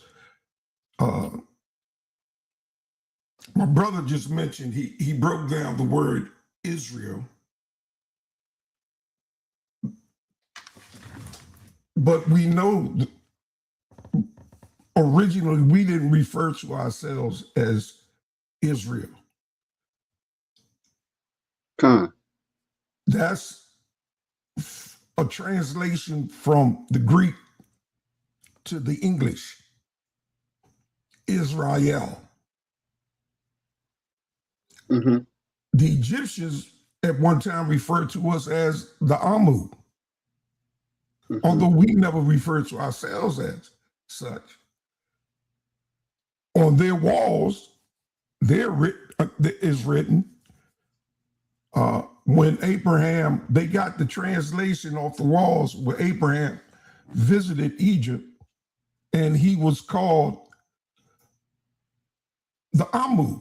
my brother just mentioned, he broke down the word Israel. But we know originally we didn't refer to ourselves as Israel. That's a translation from the Greek to the English, Israel. Mm-hmm. The Egyptians at one time referred to us as the Amu, although we never referred to ourselves as such. On their walls, is written, when Abraham, they got the translation off the walls where Abraham visited Egypt, and he was called the Amu,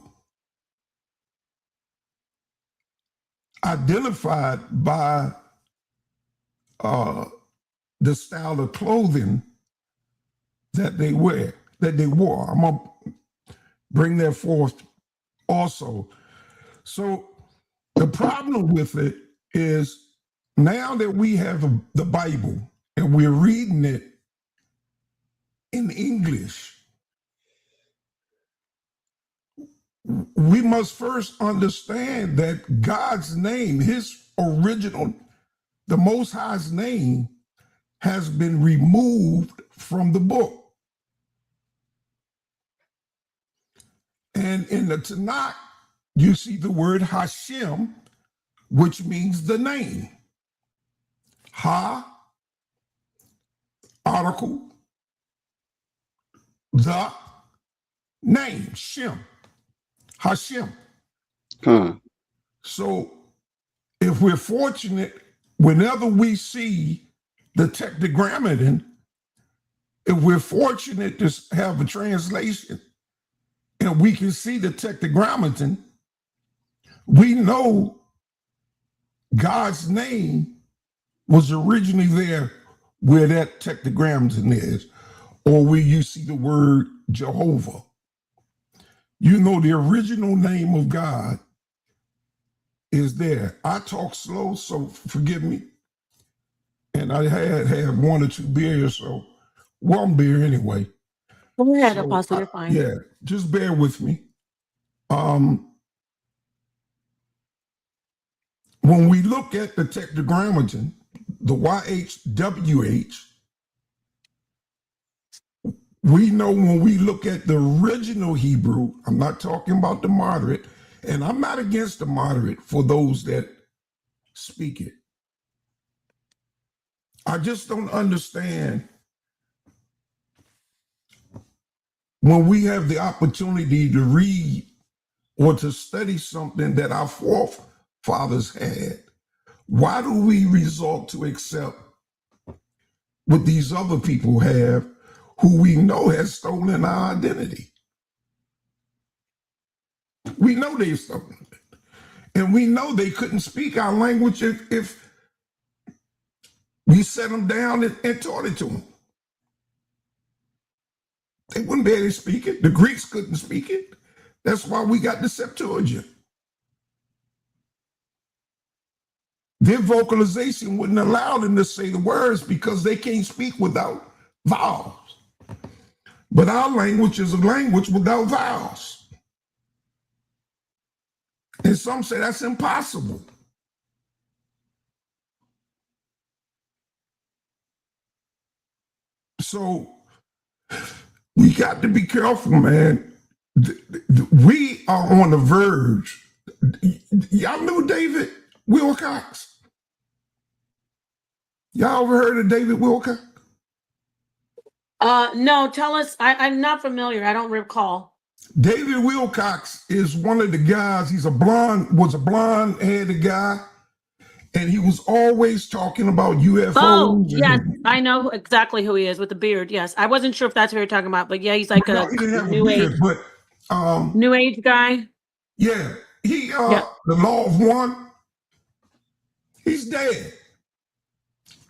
identified by the style of clothing that they wore. I'm gonna bring that forth also. So the problem with it is, now that we have the Bible and we're reading it in English, we must first understand that God's name, his original, the Most High's name, has been removed from the book. And in the Tanakh, you see the word Hashem, which means the name. Ha, article, the name, Shem, Hashem. So if we're fortunate, whenever we see the Tetragrammaton, if we're fortunate to have a translation and we can see the Tetragrammaton, we know God's name was originally there where that Tetragrammaton is, or where you see the word Jehovah. You know the original name of God is there. I talk slow, so forgive me. And I had 1 or 2 beers, so 1 beer anyway. Go ahead, Apostle, you're fine. Yeah, just bear with me. When we look at the Tetragrammaton, the YHWH, we know when we look at the original Hebrew, I'm not talking about the moderate, and I'm not against the moderate for those that speak it. I just don't understand when we have the opportunity to read or to study something that our forefathers had, why do we resort to accept what these other people have who we know has stolen our identity. We know they've stolen it. And we know they couldn't speak our language if we set them down and taught it to them. They wouldn't be able to speak it. The Greeks couldn't speak it. That's why we got the Septuagint. Their vocalization wouldn't allow them to say the words because they can't speak without vowels. But our language is a language without vowels. And some say that's impossible. So we got to be careful, man. We are on the verge. Y'all knew David Wilcox? Y'all ever heard of David Wilcox? No, tell us. I'm not familiar. I don't recall. David Wilcox is one of the guys. Was a blonde-headed guy, and he was always talking about UFOs. Oh, yes, I know exactly who he is with the beard. Yes, I wasn't sure if that's who you're talking about, but yeah, he's like No, he didn't have new a beard, age, but new age guy. yeah, he Yeah. the Law of One. He's dead.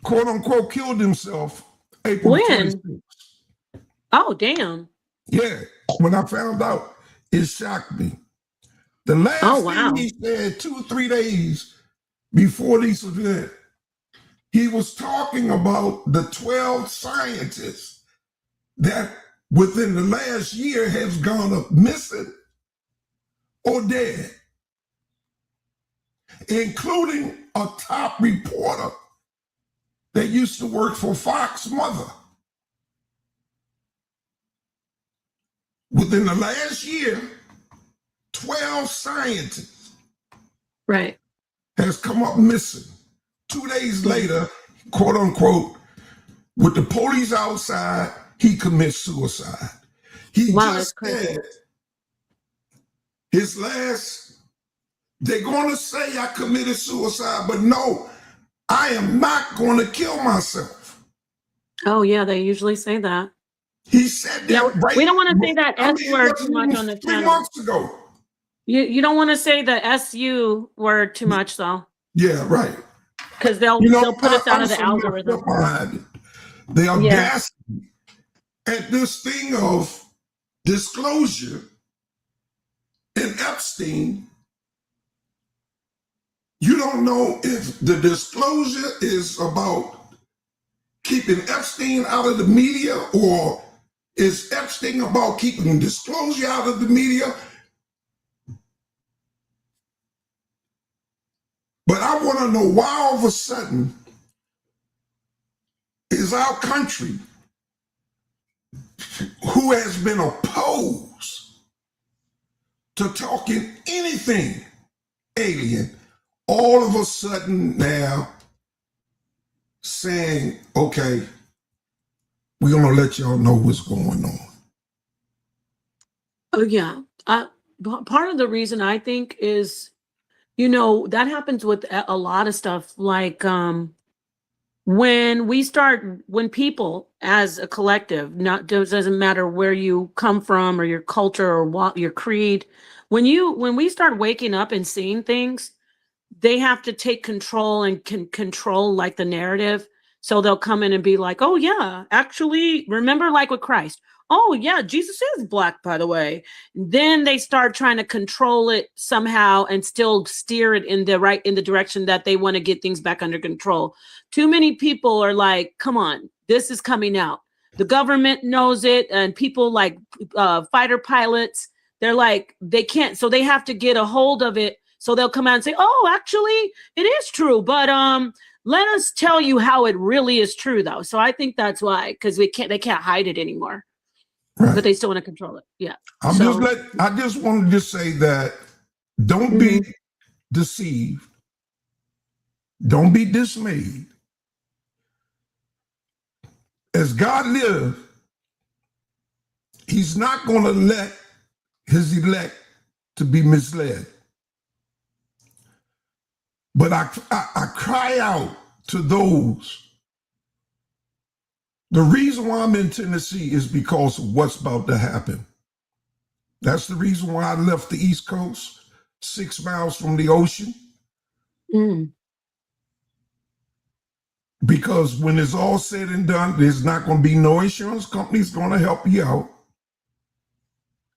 "Quote unquote" killed himself April When? 26th. Oh, damn. Yeah, when I found out, it shocked me. The last Oh, wow. thing he said 2 or 3 days before this event, he was talking about the 12 scientists that within the last year has gone up missing or dead, including a top reporter that used to work for Fox Mother. Within the last year, 12 scientists Right. has come up missing. 2 days later, quote unquote, with the police outside, he commits suicide. He Wow, just that's crazy. said his last, they're going to say I committed suicide, but no, I am not going to kill myself. Oh, yeah, they usually say that. He said that Yeah, right. we don't want to say that S word that's too much on the 3 channel. months ago. You don't want to say the SU word too much, though, Yeah, right. because they'll put us out of the algorithm. They are Yeah. gasping at this thing of disclosure. And Epstein, you don't know if the disclosure is about keeping Epstein out of the media, or is Epstein about keeping disclosure out of the media? But I want to know why all of a sudden is our country, who has been opposed to talking anything alien, all of a sudden now saying, okay, we're going to let y'all know what's going on. Oh, yeah. Part of the reason I think is, that happens with a lot of stuff. Like when people as a collective, doesn't matter where you come from or your culture or what your creed, when we start waking up and seeing things, they have to take control and can control like the narrative. So they'll come in and be like, oh yeah, actually, remember, like with Christ. Oh yeah, Jesus is black, by the way. Then they start trying to control it somehow and still steer it in the direction that they want to get things back under control. Too many people are like, come on, this is coming out. The government knows it, and people like fighter pilots, they're like, they can't, so they have to get a hold of it. So they'll come out and say, oh, actually, it is true. But let us tell you how it really is true, though. So I think that's why, because they can't hide it anymore. Right. But they still want to control it. Yeah. I just wanted to say that don't be deceived. Don't be dismayed. As God lives, he's not going to let his elect to be misled. But I cry out to those The reason why I'm in Tennessee is because of what's about to happen. That's the reason why I left the East Coast, 6 miles from the ocean. Mm. Because when it's all said and done, there's not going to be no insurance companies going to help you out.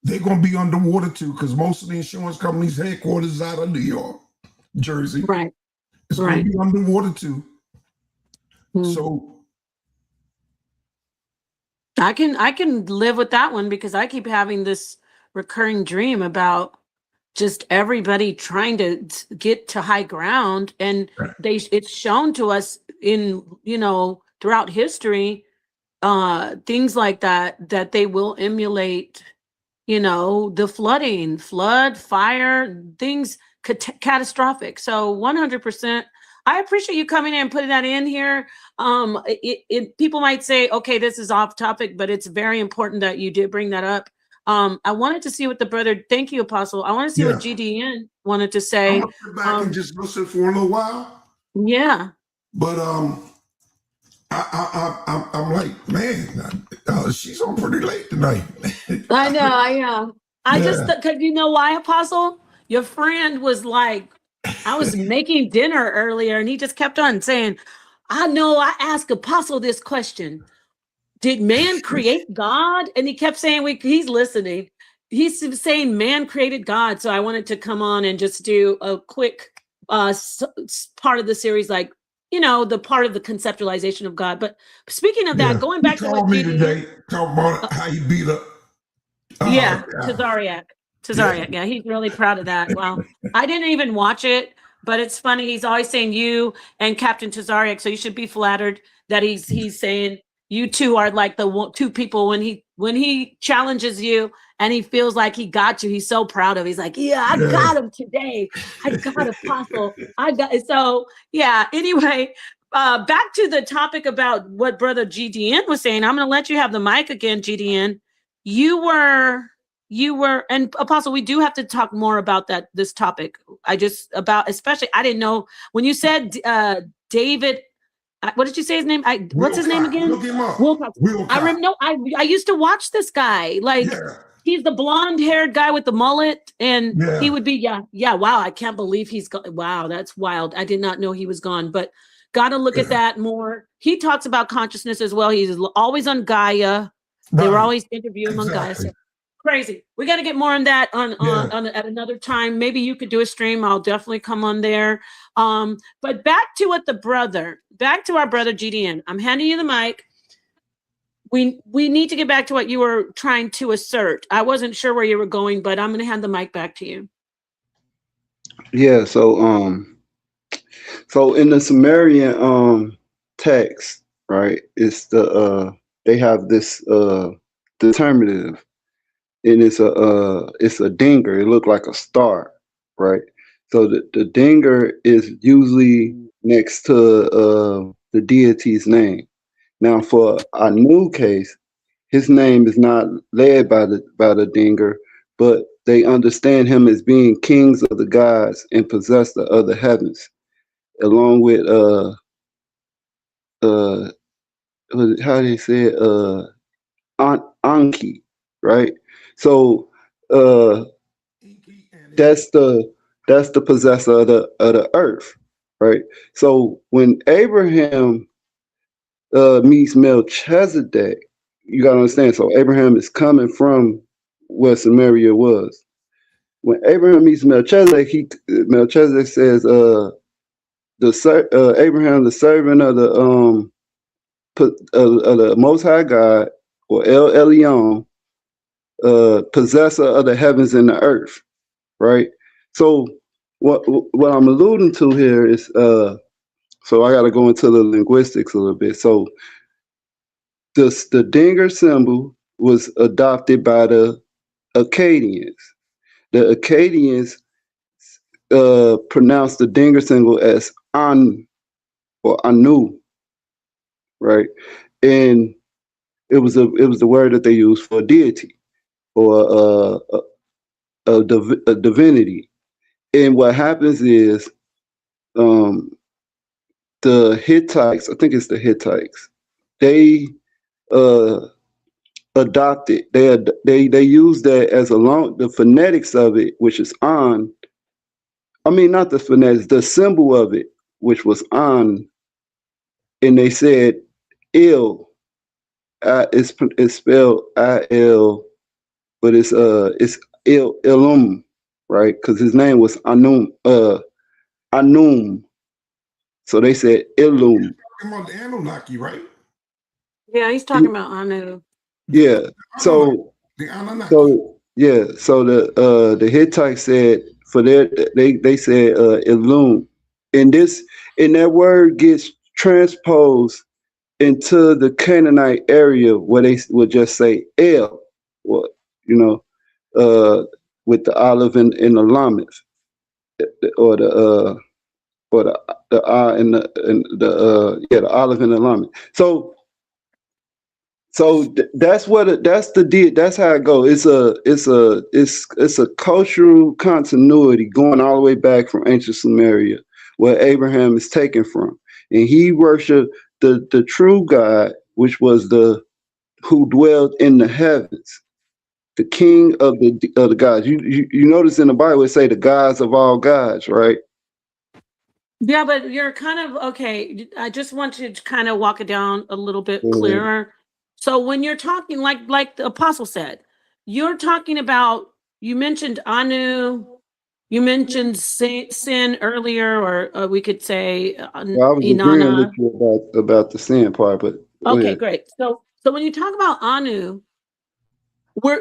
They're going to be underwater too, because most of the insurance companies' headquarters is out of New York, Jersey. Right. It's going to be underwater too. Mm. So I can live with that one because I keep having this recurring dream about just everybody trying to get to high ground, and it's shown to us in, throughout history, things like that they will emulate, the flood, fire, things catastrophic. So 100%. I appreciate you coming in and putting that in here. People might say, okay, this is off topic, but it's very important that you did bring that up. I wanted to see what the brother, thank you, Apostle. I want to see what GDN wanted to say. I'm gonna sit back and just listen for a little while. Yeah. But I'm like, man, she's on pretty late tonight. I know. I just, because you know why, Apostle? Your friend was like, I was making dinner earlier, and he just kept on saying, I know I asked Apostle this question. Did man create God? And he kept saying, he's listening. He's saying man created God. So I wanted to come on and just do a quick part of the series, like, the part of the conceptualization of God. But speaking of that, going back to what me today, talk about how you beat up. Tazariak. Yeah, he's really proud of that. Well, I didn't even watch it, but it's funny. He's always saying you and Captain Tazariak, so you should be flattered that he's saying you two are like the two people when he challenges you and he feels like he got you. He's so proud of. He's like, yeah, I got him today. I got Apostle. I got it. So yeah. Anyway, back to the topic about what Brother GDN was saying. I'm going to let you have the mic again, GDN. You were, and Apostle, we do have to talk more about this topic. Especially, I didn't know when you said David, what did you say his name? What's his name again? Look him up. Wilcox. I remember. No, I used to watch this guy. Like he's the blonde-haired guy with the mullet, and he would be Wow, I can't believe he's gone. Wow, that's wild. I did not know he was gone, but got to look at that more. He talks about consciousness as well. He's always on Gaia. They were always interviewing on Gaia. So crazy. We got to get more on that on at another time. Maybe you could do a stream. I'll definitely come on there. But back to our brother GDN. I'm handing you the mic. We need to get back to what you were trying to assert. I wasn't sure where you were going, but I'm going to hand the mic back to you. Yeah. So in the Sumerian text, right? It's they have this determinative, and it's a dinger. It looked like a star, right? So the dinger is usually next to the deity's name. Now, for our new case, his name is not led by the dinger, but they understand him as being kings of the gods and possessor of the heavens, along with how do they say it? Anki, right? So that's the possessor of the earth, right? So when Abraham meets Melchizedek, you gotta understand. So Abraham is coming from where Samaria was. When Abraham meets Melchizedek, Melchizedek says, Abraham, the servant of the Most High God, or El Elyon, possessor of the heavens and the earth, right? So what I'm alluding to here is, so I got to go into the linguistics a little bit. So the dinger symbol was adopted by the Akkadians. The Akkadians pronounced the dinger symbol as An or Anu, right? And it was the word that they used for a deity or a divinity. And what happens is the Hittites, I think it's the Hittites, they adopted. They use that as the phonetics of it, which is on. I mean, not the phonetics, the symbol of it, which was on, and they said ill. It's spelled I-L, but it's Ilum, right? Because his name was Anum. So they said Ilum. Talking about the Anunnaki, right? Yeah, he's talking about Anu. Yeah. So the Anunnaki. So the Hittites said for their they said Ilum. And that word gets transposed into the Canaanite area where they would just say El, or with the olive and the lameth, or the the olive and the lameth. So that's that's how it goes. It's a cultural continuity going all the way back from ancient Sumeria, where Abraham is taken from, and he worshipped the true God, which was who dwelled in the heavens, the King of the gods. You notice in the Bible it say the gods of all gods, right? Yeah, but you're kind of okay. I just want to kind of walk it down a little bit clearer. So when you're talking, like the apostle said, you're talking about, you mentioned Anu, you mentioned sin earlier, or we could say Well, I was agreeing with you about the sin part, but okay, great. So when you talk about Anu,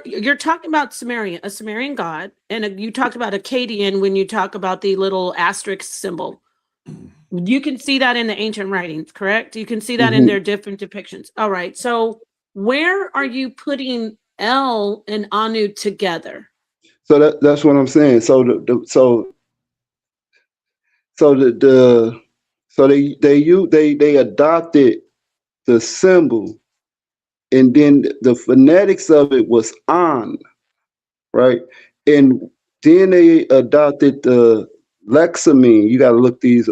you're talking about a Sumerian god, and you talked about Akkadian when you talk about the little asterisk symbol. You can see that in the ancient writings, correct? You can see that in their different depictions. All right. So where are you putting El and Anu together? So that's what I'm saying. So they adopted the symbol, and then the phonetics of it was on, right? And then they adopted the lexeme. You got to look these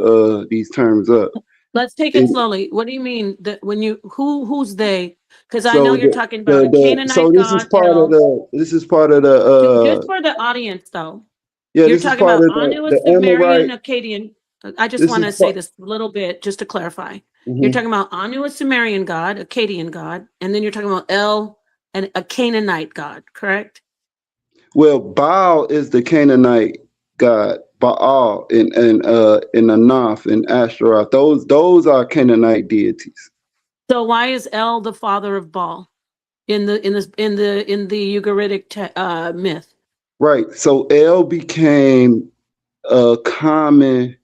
terms up. Let's take it slowly. What do you mean that when you who's they? Because I know you're talking about a Canaanite so this god. is part of the just for the audience though. Yeah, You're this is talking part about of Anu, a the Sumerian, Amorite. Akkadian. I just want to say this a little bit just to clarify. You're talking about Anu, a Sumerian god, Akkadian god, and then you're talking about El, and a Canaanite god, correct? Well, Baal is the Canaanite god. Baal and Anath and Ashtaroth. Those are Canaanite deities. So why is El the father of Baal in the Ugaritic myth? Right. So El became a common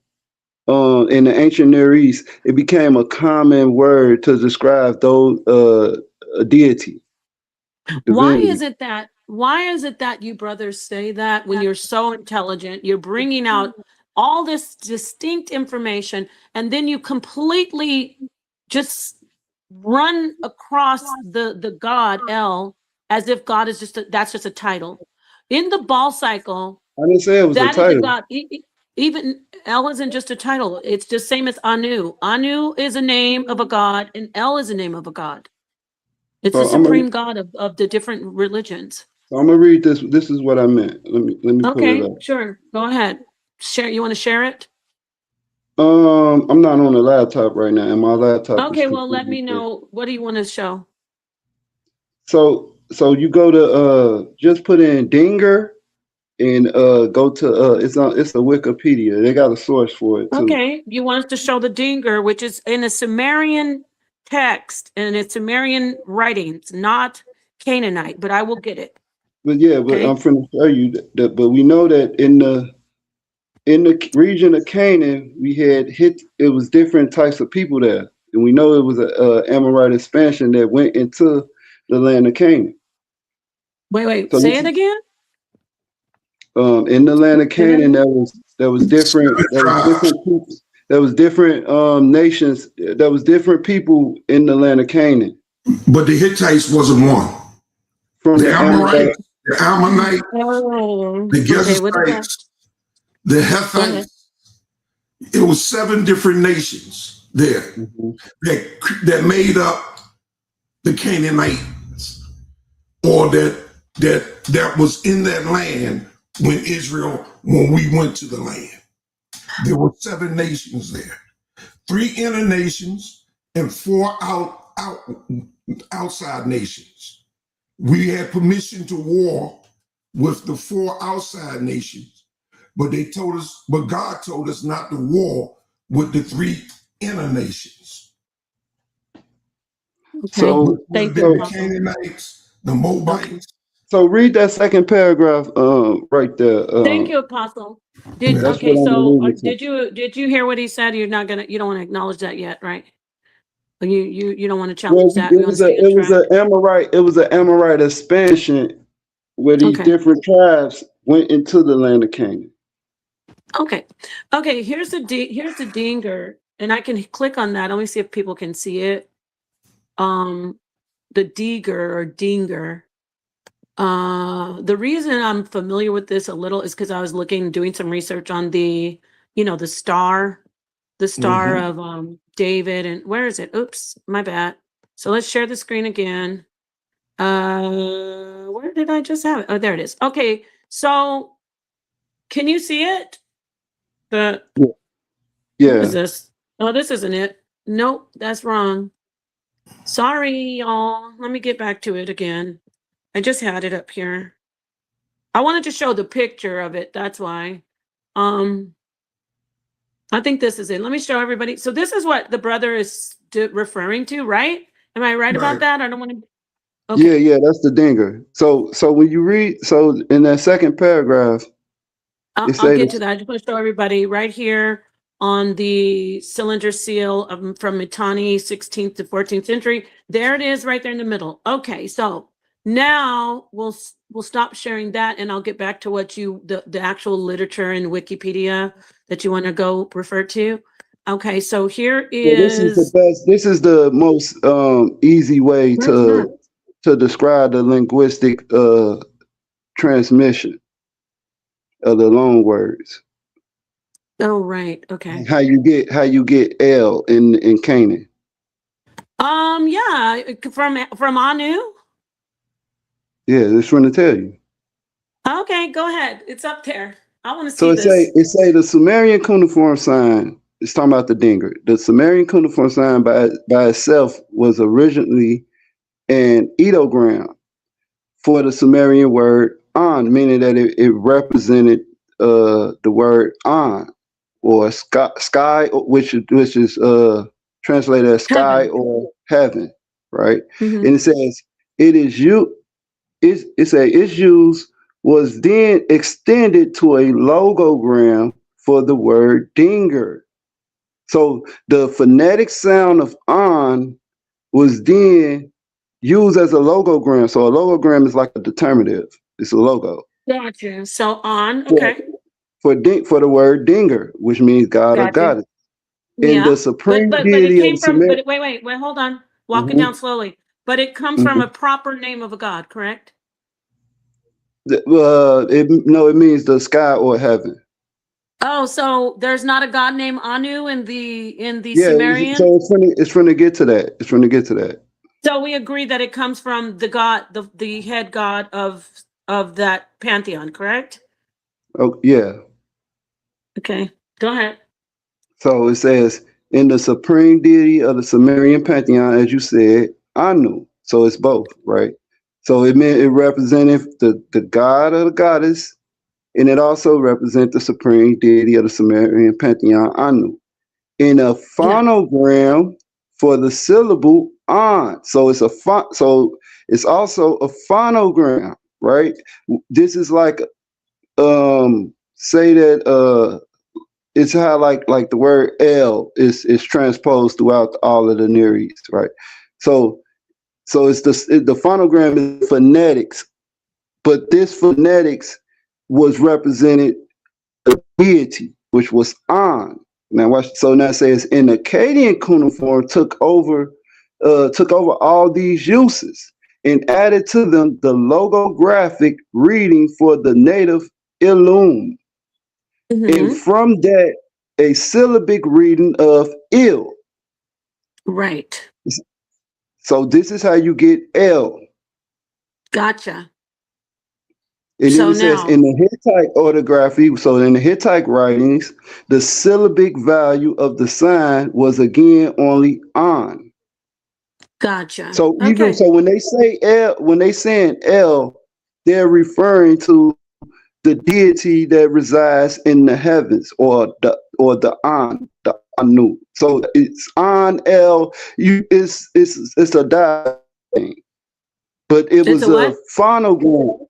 in the ancient Near East. It became a common word to describe those deity. Why Divinity. is it that you brothers say that when you're so intelligent, you're bringing out all this distinct information, and then you completely just run across the god El as if God is that's just a title. In the Baal cycle, I didn't say it was a that is a title. god. Even El isn't just a title. It's the same as Anu. Anu is a name of a god, and El is a name of a god. It's the supreme god of the different religions. So I'm gonna read this. This is what I meant. Let me pull it up. Sure. Go ahead. Share. You want to share it? I'm not on the laptop right now, and my laptop. Okay. Well, let me know. What do you want to show? So you go to just put in Dinger and go to it's a Wikipedia. They got a source for it too. Okay. You want us to show the Dinger, which is in a Sumerian text and it's Sumerian writings, not Canaanite, but I will get it. But yeah, but I'm going to show you that. But we know that in the region of Canaan, it was different types of people there, and we know it was a Amorite expansion that went into the land of Canaan. Wait, so say it again. In the land of Canaan, there was different people. There was different nations. There was different people in the land of Canaan. But the Hittites wasn't one. From the Amorites, the Ammonite, the Gezezites, the Hethites. It was 7 different nations there that made up the Canaanites, or that was in that land when we went to the land. There were 7 nations there, 3 inner nations and 4 outside nations. We had permission to war with the 4 outside nations, but God told us not to war with the 3 inner nations. Okay. So Thank you, the Apostle. Canaanites, the Moabites. Okay. So read that second paragraph right there. Thank you, Apostle. That's Okay, what I'm gonna so leave it to. did you hear what he said? You don't want to acknowledge that yet, right? You don't want to Well, challenge that. We want to stay on track. It was an Amorite expansion where these Okay. different tribes went into the land of Canaan. Okay. Here's the dinger, and I can click on that. Let me see if people can see it. The Dinger or Dinger. The reason I'm familiar with this a little is because I was doing some research on the star of David, and where is it? Oops, my bad. So let's share the screen again. Where did I just have it? Oh, there it is. Okay, so can you see it? What Yeah. is this? Oh, this isn't it. Nope, that's wrong. Sorry, y'all. Let me get back to it again. I just had it up here. I wanted to show the picture of it. That's why. I think this is it. Let me show everybody. So this is what the brother is referring to, right? Am I right about Right. that? I don't want to. Okay. Yeah, that's the Dinger. So when you read, so in that second paragraph, I'll get to that. I just want to show everybody right here on the cylinder seal from Mitanni, 16th to 14th century. There it is, right there in the middle. Okay, so now we'll stop sharing that, and I'll get back to what the actual literature in Wikipedia that you want to go refer to. Okay, so here is. this is the best. This is the most easy way to describe the linguistic transmission of the loan words. Oh, right. Okay. How you get L in Canaan. Yeah, from Anu. Yeah, it's trying to tell you. Okay, go ahead. It's up there. I want to see So this. it say the Sumerian cuneiform sign. It's talking about the Dinger. The Sumerian cuneiform sign by itself was originally an ideogram for the Sumerian word on, meaning that it represented the word on, or sky, which is translated as sky Heaven. or heaven, right? Mhm. And it says its use was then extended to a logogram for the word Dinger. So the phonetic sound of on was then used as a logogram. So a logogram is like a determinative. It's a logo. Gotcha. So on. Okay. For the word Dinger, which means God or Gotcha. goddess. In Yeah. the supreme But it deity came of from. Sumer. But wait. Hold on. Walking down slowly. But it comes from a proper name of a god, correct? It means the sky or heaven. Oh, so there's not a god named Anu in the Yeah, Sumerian? so it's trying to get to that. It's trying to get to that. So we agree that it comes from the god, the head god of that pantheon, correct? Oh, yeah. Okay, go ahead. So it says, in the supreme deity of the Sumerian pantheon, as you said, Anu. So it's both, right? So it represented the god or the goddess, and it also represents the supreme deity of the Sumerian pantheon, Anu. In a phonogram for the syllable on. So it's it's also a phonogram, right? This is like say that it's how like the word L is transposed throughout all of the Near East, right? So it's the phonogram is phonetics, but this phonetics was represented a deity, which was on. Now watch. So now it says in Akkadian cuneiform took over all these uses and added to them the logographic reading for the native Elohim. And from that, a syllabic reading of ill. Right. So this is how you get El. Gotcha. And So then it says now, in the Hittite orthography, so in the Hittite writings, the syllabic value of the sign was again only on. gotcha. So even Okay. so when they say El, when they saying El, they're referring to the deity that resides in the heavens, or the Anu. So it's on El. It's a dialect thing, but it It's was a a what? phonogram. No,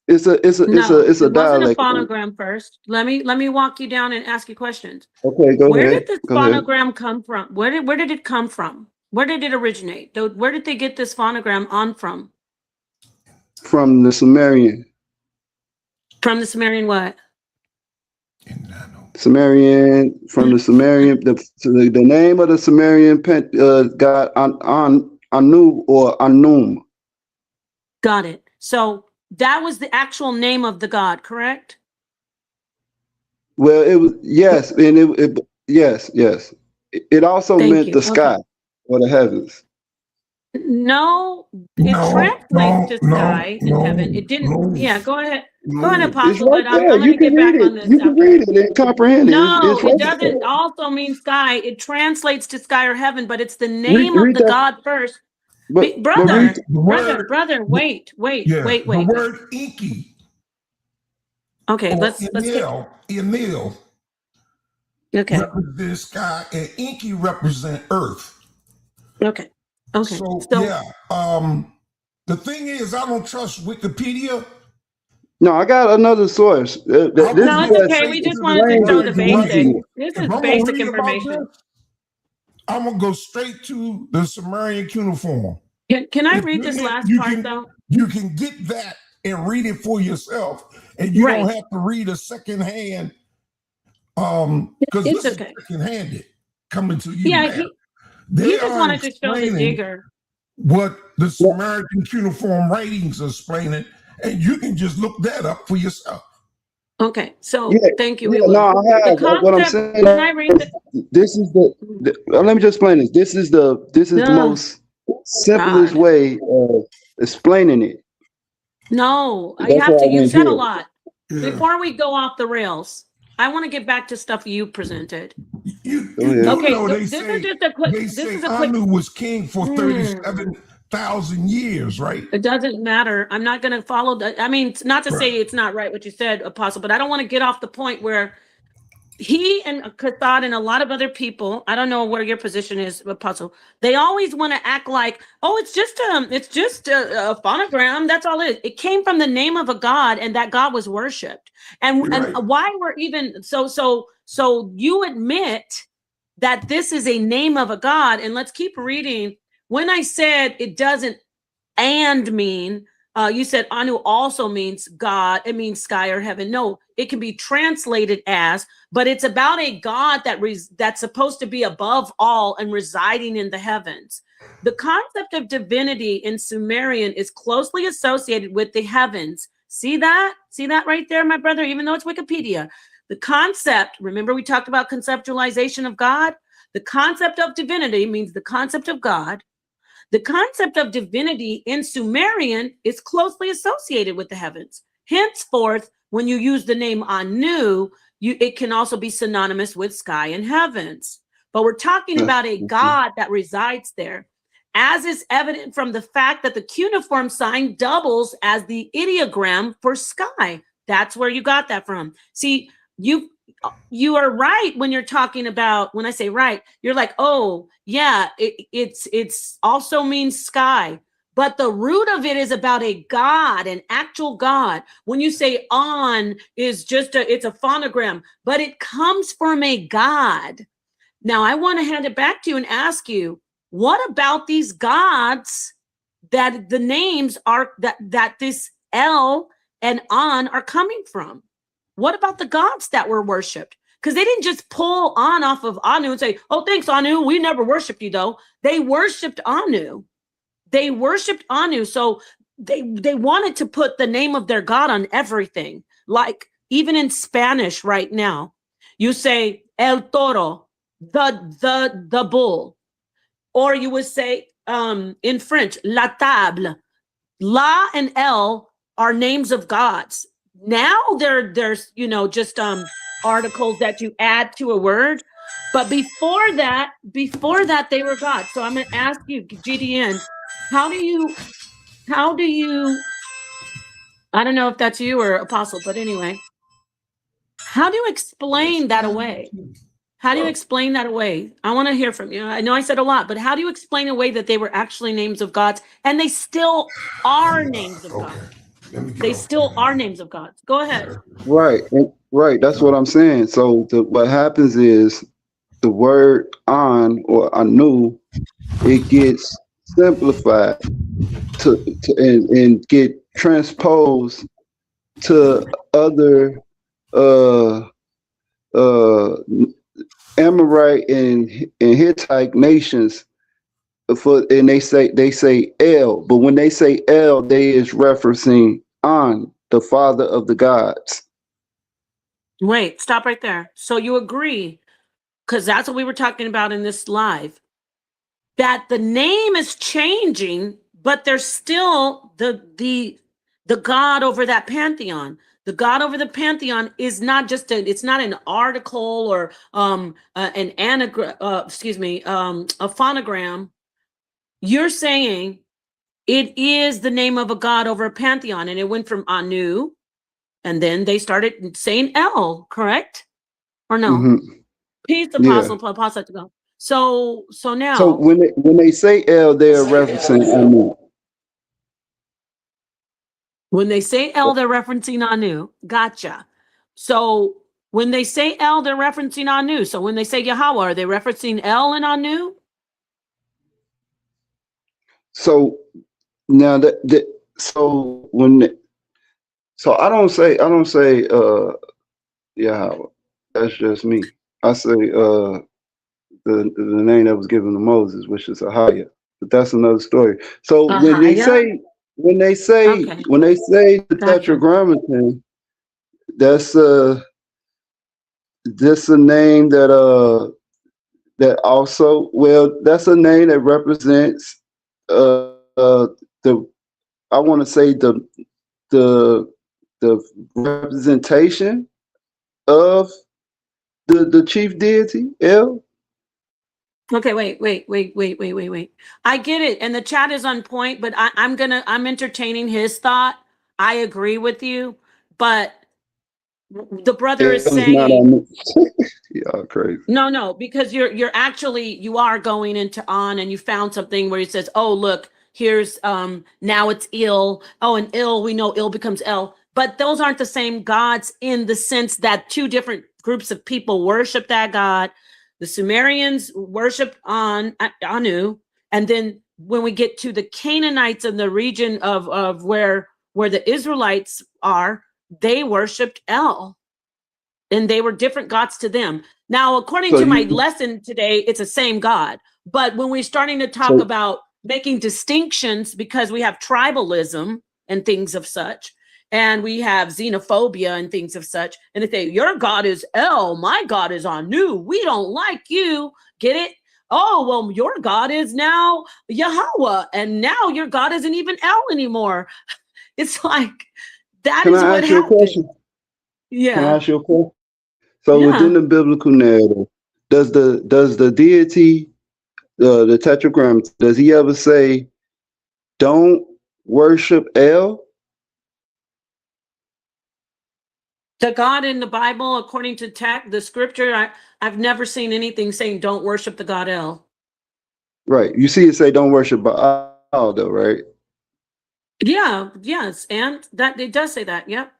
It's a it wasn't a dialect thing. phonogram first. Let me walk you down and ask you questions. Okay, go Where did ahead. this Go ahead. phonogram come from? Where did it come from? Where did it originate? Where did they get this phonogram on from? From the Sumerian. From the Sumerian what? Sumerian, from the Sumerian, the name of the Sumerian god Anu or Anum. Got it. So that was the actual name of the god, correct? Well, it was, yes, and yes. It also Thank meant you. the sky or the heavens. No, it No, translates to no, sky and heaven. no, It didn't. no, Yeah, go ahead. Go ahead, no. It's Apostle, right but I'm there. going You to can get read back on it. this You can after. read it and comprehend it. No, It's it right there. doesn't also mean sky. It translates to sky or heaven, but it's the name of Read the that, God first. but read. Brother, The word, wait, yeah, the wait. word inky Okay, or let's get, Emil okay, represents sky, and inky represent earth. okay. So So, yeah, the thing is, I don't trust Wikipedia. No, I got another source. I'm This gonna no, is it's go what okay. straight We to just the wanted to explains show it the Sumerian basics. writing. easier. This If is I'm gonna basic read about information. this, I'm gonna go straight to the Sumerian cuniform. Can I If read you this can, last part though? you can get that and read it for yourself, and you don't Right. have to read a secondhand. Because It's this is okay. secondhanded coming to you Yeah, now. he They just are wanted to show the explaining digger. what the Yeah, Samaritan cuneiform writings are explaining, and you can just look that up for yourself. Okay, so yeah, thank you. yeah. We No, will. I The have. What I'm concept. saying, Can I read the? this is let me just explain this. This is the Oh most simplest God, way of explaining it. no! I That's have why to. I You've went said a here. lot. Yeah, Before we go off the rails, I want to get back to stuff you presented. Go you ahead. do Okay, know this is just a quick. they This say is a quick. Anu was king for Hmm. 37,000 years, right? It doesn't matter. I'm not going to follow the. I mean, it's not to Right. say it's not right what you said, Apostle, but I don't want to get off the point where he and Kathad and a lot of other people, I don't know where your position is, Apostle. They always want to act like, oh, it's just a phonogram. That's all it is. It came from the name of a god, and that god was worshipped. And You're right. why we're even so you admit that this is a name of a god, and let's keep reading. When I said it doesn't and mean, you said Anu also means God, it means sky or heaven. No, it can be translated as, but it's about a God that's supposed to be above all and residing in the heavens. The concept of divinity in Sumerian is closely associated with the heavens. See that? See that right there, my brother, even though it's Wikipedia. The concept, remember we talked about conceptualization of God? The concept of divinity means the concept of God. The concept of divinity in Sumerian is closely associated with the heavens. Henceforth, when you use the name Anu, it can also be synonymous with sky and heavens. But we're talking about a God that resides there, as is evident from the fact that the cuneiform sign doubles as the ideogram for sky. That's where you got that from. See, you are right when you're talking about, when I say right, you're like, oh yeah, it's also means sky, but the root of it is about a god, an actual god. When you say on is just it's a phonogram, but it comes from a god. Now I want to hand it back to you and ask you, what about these gods that the names are that this El and On are coming from? What about the gods that were worshipped? Because they didn't just pull on off of Anu and say, oh, thanks, Anu. We never worshiped you, though. They worshiped Anu. They worshiped Anu. So they wanted to put the name of their God on everything. Like even in Spanish right now, you say El Toro, the bull. Or you would say in French, la table. La and El are names of gods. Now there's just articles that you add to a word, but before that they were gods. So I'm going to ask you, GDN, how do you I don't know if that's you or Apostle, but anyway, how do you explain that away? How do you explain that away? I want to hear from you. I know I said a lot, but how do you explain away that they were actually names of gods and they still are names of gods? They still are names of gods. Go ahead. Right, right. That's what I'm saying. So what happens is the word "on" or "anu" it gets simplified and get transposed to other uh Amorite and Hittite nations and they say El, but when they say El, they is referencing On, the father of the gods. Wait, stop right there. So you agree, because that's what we were talking about in this live, that the name is changing, but there's still the God over that pantheon. The God over the pantheon is not just it's not an article or an anagram, a phonogram. You're saying it is the name of a God over a pantheon, and it went from Anu, and then they started saying El, correct? Or no? Mm-hmm. Peace, Yeah. Apostle to go. So now, So when they say El, they are referencing Anu. when they say El, they're referencing Anu. Gotcha. So when they say El, they're referencing Anu. So when they say Yahweh, are they referencing El and Anu? So now so I don't say Yahweh. That's just me. I say the name that was given to Moses, which is Ahia. But that's another story. So when they say Okay. when they say the Gotcha. Tetragrammaton, that's this a name that also, well, that's a name that represents the I want to say the representation of the chief deity El. Okay, wait. I get it. And the chat is on point, but I'm entertaining his thought. I agree with you, but the brother is El is not saying, on y'all crazy. no, because you are going into on, and you found something where he says, oh, look, here's now it's ill. Oh, and ill, we know ill becomes El. But those aren't the same gods in the sense that two different groups of people worship that God. The Sumerians worship Anu, and then when we get to the Canaanites in the region of where the Israelites are, they worshipped El. And they were different gods to them. Now, according to my lesson today, it's the same God. But when we're starting to talk about making distinctions, because we have tribalism and things of such, and we have xenophobia and things of such, and they say, your God is El, my God is Anu, we don't like you. Get it? Oh, well, your God is now Yahweh, and now your God isn't even El anymore. It's like, that is what happened. Can I ask you a question? Yeah. Can I ask you a question? So Yeah. within the biblical narrative, does the deity, the tetragram, does he ever say, don't worship El? The God in the Bible, according to the scripture, I've never seen anything saying don't worship the God El. Right. You see it say don't worship Baal though, right? Yeah, yes. And that it does say that, yep.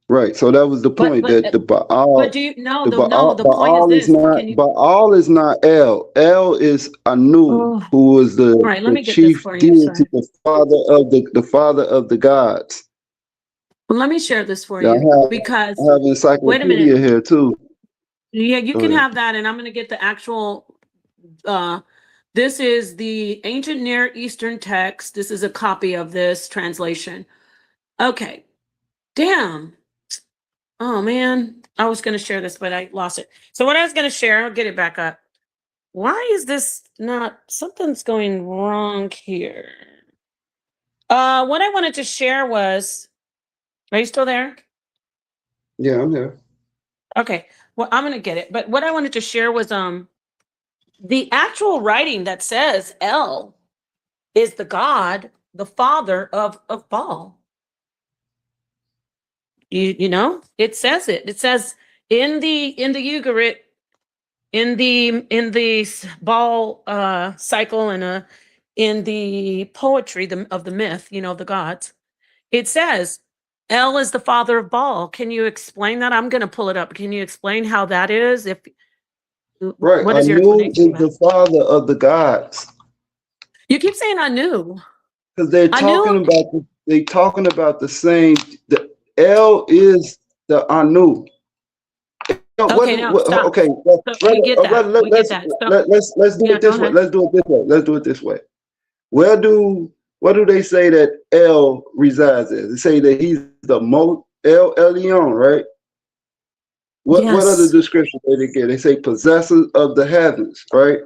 Right. So that was the point, that the Baal, but do you the point is this. Baal is not El. El is Anu, who is the chief deity, the father of the gods. Well, let me share this for you, because I have an encyclopedia here too. Yeah, you can have that, and I'm going to get the actual. This is the ancient Near Eastern text. This is a copy of this translation. Okay. Damn. Oh man, I was going to share this, but I lost it. So what I was going to share, I'll get it back up. Why is this not, something's going wrong here. What I wanted to share was, are you still there? Yeah, I'm here. Okay, well, I'm gonna get it. But what I wanted to share was the actual writing that says El is the God, the father of Baal. You know, it says it. It says in the Ugarit, in the Baal cycle, and in the poetry of the myth, you know, the gods, it says El is the father of Baal. Can you explain that? I'm gonna pull it up. Can you explain how that is? If Right. what is your Anu explanation is about? the father of the gods. You keep saying I knew. Because they're I knew. talking about the same. The El is the Anu. No, Okay, no, stop. okay, So we get that. We get that. So let's do yeah, it go this way. ahead. Let's do it this way. Let's do it this way. Where do they say that El resides at? They say that he's the most El Elyon, right? What other Yes. description they get? They say possessor of the heavens, right?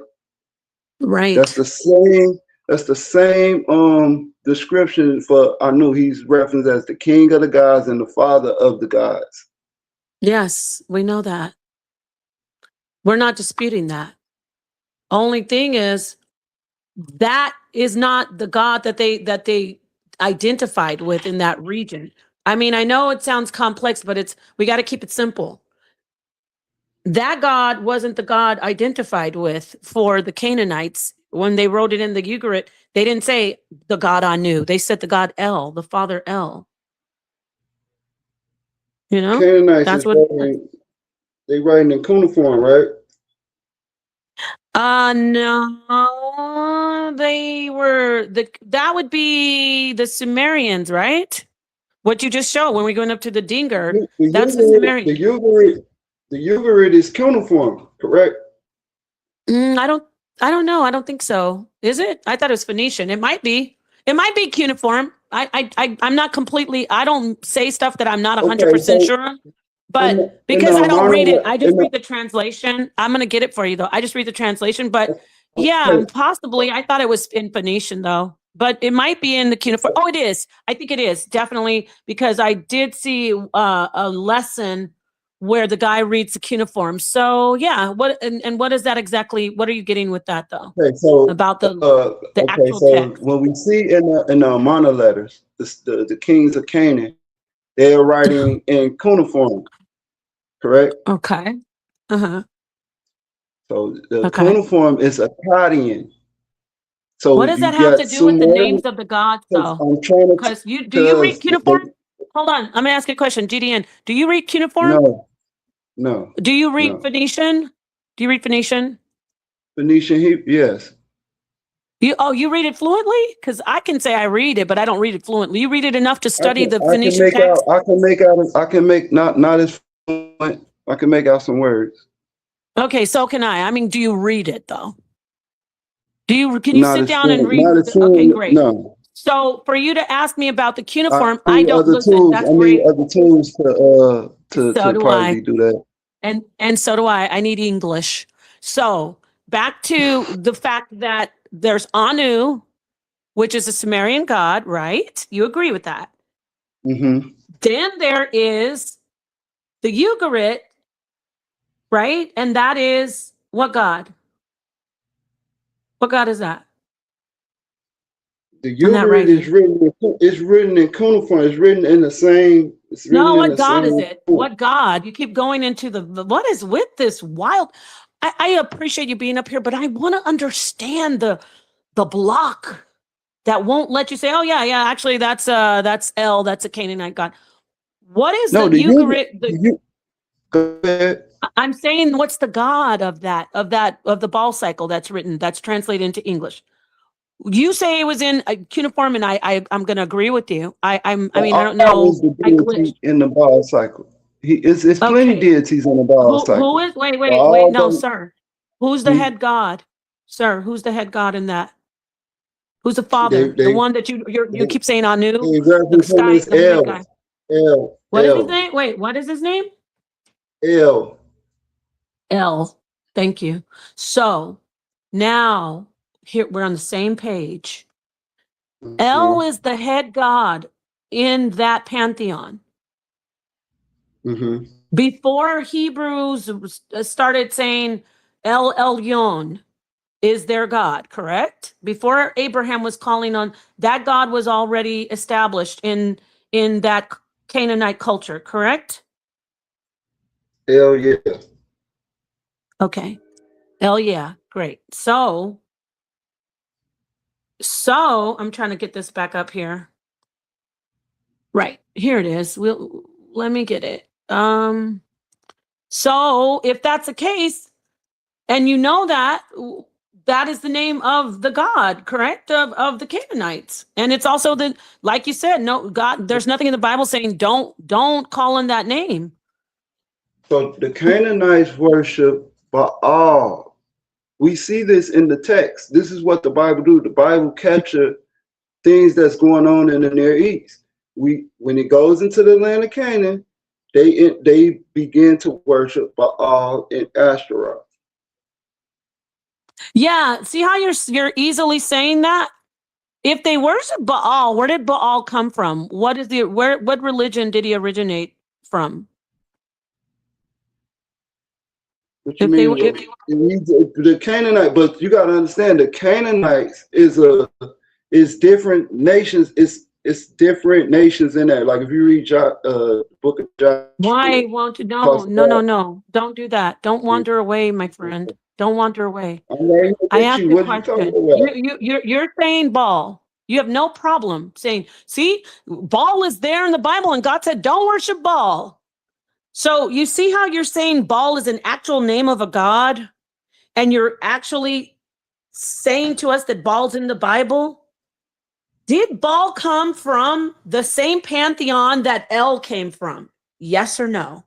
That's Right. the same. That's the same description for Anu. He's referenced as the king of the gods and the father of the gods. Yes, we know that. We're not disputing that. Only thing is that is not the God that they identified with in that region. I mean, I know it sounds complex, but we got to keep it simple. That God wasn't the God identified with for the Canaanites. When they wrote it in the Ugarit, they didn't say the God Anu. They said the God El, the father El. You know, Canaanites that's is what it is. writing in cuneiform, right? No, that would be the Sumerians, right? What you just showed when we went up to the Dinger, that's the Sumerian. The Ugarit is cuneiform, correct? I don't know. I don't think so. Is it? I thought it was Phoenician. It might be. It might be cuneiform. I'm not completely, I don't say stuff that I'm not Okay, 100% so sure of. But in because the I don't read it, mono, I just read the translation. I'm gonna get it for you though. I just read the translation, but yeah, okay, possibly. I thought it was in Phoenician though, but it might be in the cuneiform. Oh, it is. I think it is definitely because I did see a lesson where the guy reads the cuneiform. So yeah, and what is that exactly? What are you getting with that though? okay, so About the actual so text? when we see in the mono letters, the kings of Canaan, they are writing in cuneiform, correct? Okay. Uh-huh. So the Okay. cuneiform is Akkadian. What So does you that have to got do with the Sumerian. names of the gods, Because though? I'm trying to, Because do you read because cuneiform? Hold on, I'm gonna ask you a question. GDN, do you read cuneiform? no, no, Do you read no. Phoenician? Do you read Phoenician? Phoenician Hebrew, yes. You read it fluently? Because I can say I read it, but I don't read it fluently. You read it enough to study the I can Phoenician make out, text? not as fluent. I can make out some words. Okay, so can I. I mean, do you read it though? Can you Not sit as down and fluent, read? not as Okay, fluent, great. no. So for you to ask me about the I cuneiform, I need don't other listen. tools. That's I need great. other tools So to do I. probably do that. And so do I. I need English. So back to the fact that there's Anu, which is a Sumerian god, right? You agree with that? Mm-hmm. Then there is the Ugarit, right? And that is what god? What god is that The in that Ugarit is writing? written in cuneiform. It's written in the same. It's No, written in what the god is same. it? What god? You keep going into what is with this wild? I appreciate you being up here, but I want to understand the block that won't let you say, oh yeah, actually that's El, that's a Canaanite god. What is No, the the Ugarit. Ugarit? Go ahead. I'm saying what's the god of the Baal cycle that's written, that's translated into English? You say it was in cuneiform, and I'm gonna agree with you. I mean, I don't know. Is the I glitched. deity in the Baal cycle. It's plenty Okay. deities in the Baal Who cycle. is wait, Baal, no, sir. Who's the hmm, head god? Sir, who's the head god in that? Who's the father? The they one that you keep saying Anu, they the reference him sky, as the white guy. El, What is his name? Wait, what is his name? El. El. Thank you. So Now, here we're on the same page. El is the head god in that pantheon. Mm-hmm. Before Hebrews started saying El Elyon is their God, correct? Before Abraham was calling on that God was already established in that Canaanite culture, correct? Hell yeah. Okay. El yeah, great. So I'm trying to get this back up here. Right, here it is. Let me get it. So if that's the case, and you know that is the name of the God, correct? Of the Canaanites. And it's also like you said, no God, there's nothing in the Bible saying don't call him that name. So the Canaanites worship Baal. We see this in the text. This is what the Bible do. The Bible capture things that's going on in the Near East. When it goes into the land of Canaan, they begin to worship Baal and Ashtaroth. Yeah, see how you're easily saying that? If they worship Baal, where did Baal come from? What religion did he originate from? What you mean? The Canaanite, but you got to understand the Canaanites is different nations. It's different nations in there. Like if you read book of Joshua. Why won't you? No. Don't do that. Don't wander away, my friend. Don't wander away. I asked you a question. You're saying Baal. You have no problem saying, see, Baal is there in the Bible, and God said, don't worship Baal. So you see how you're saying Baal is an actual name of a god, and you're actually saying to us that Baal's in the Bible? Did Baal come from the same pantheon that El came from? Yes or no?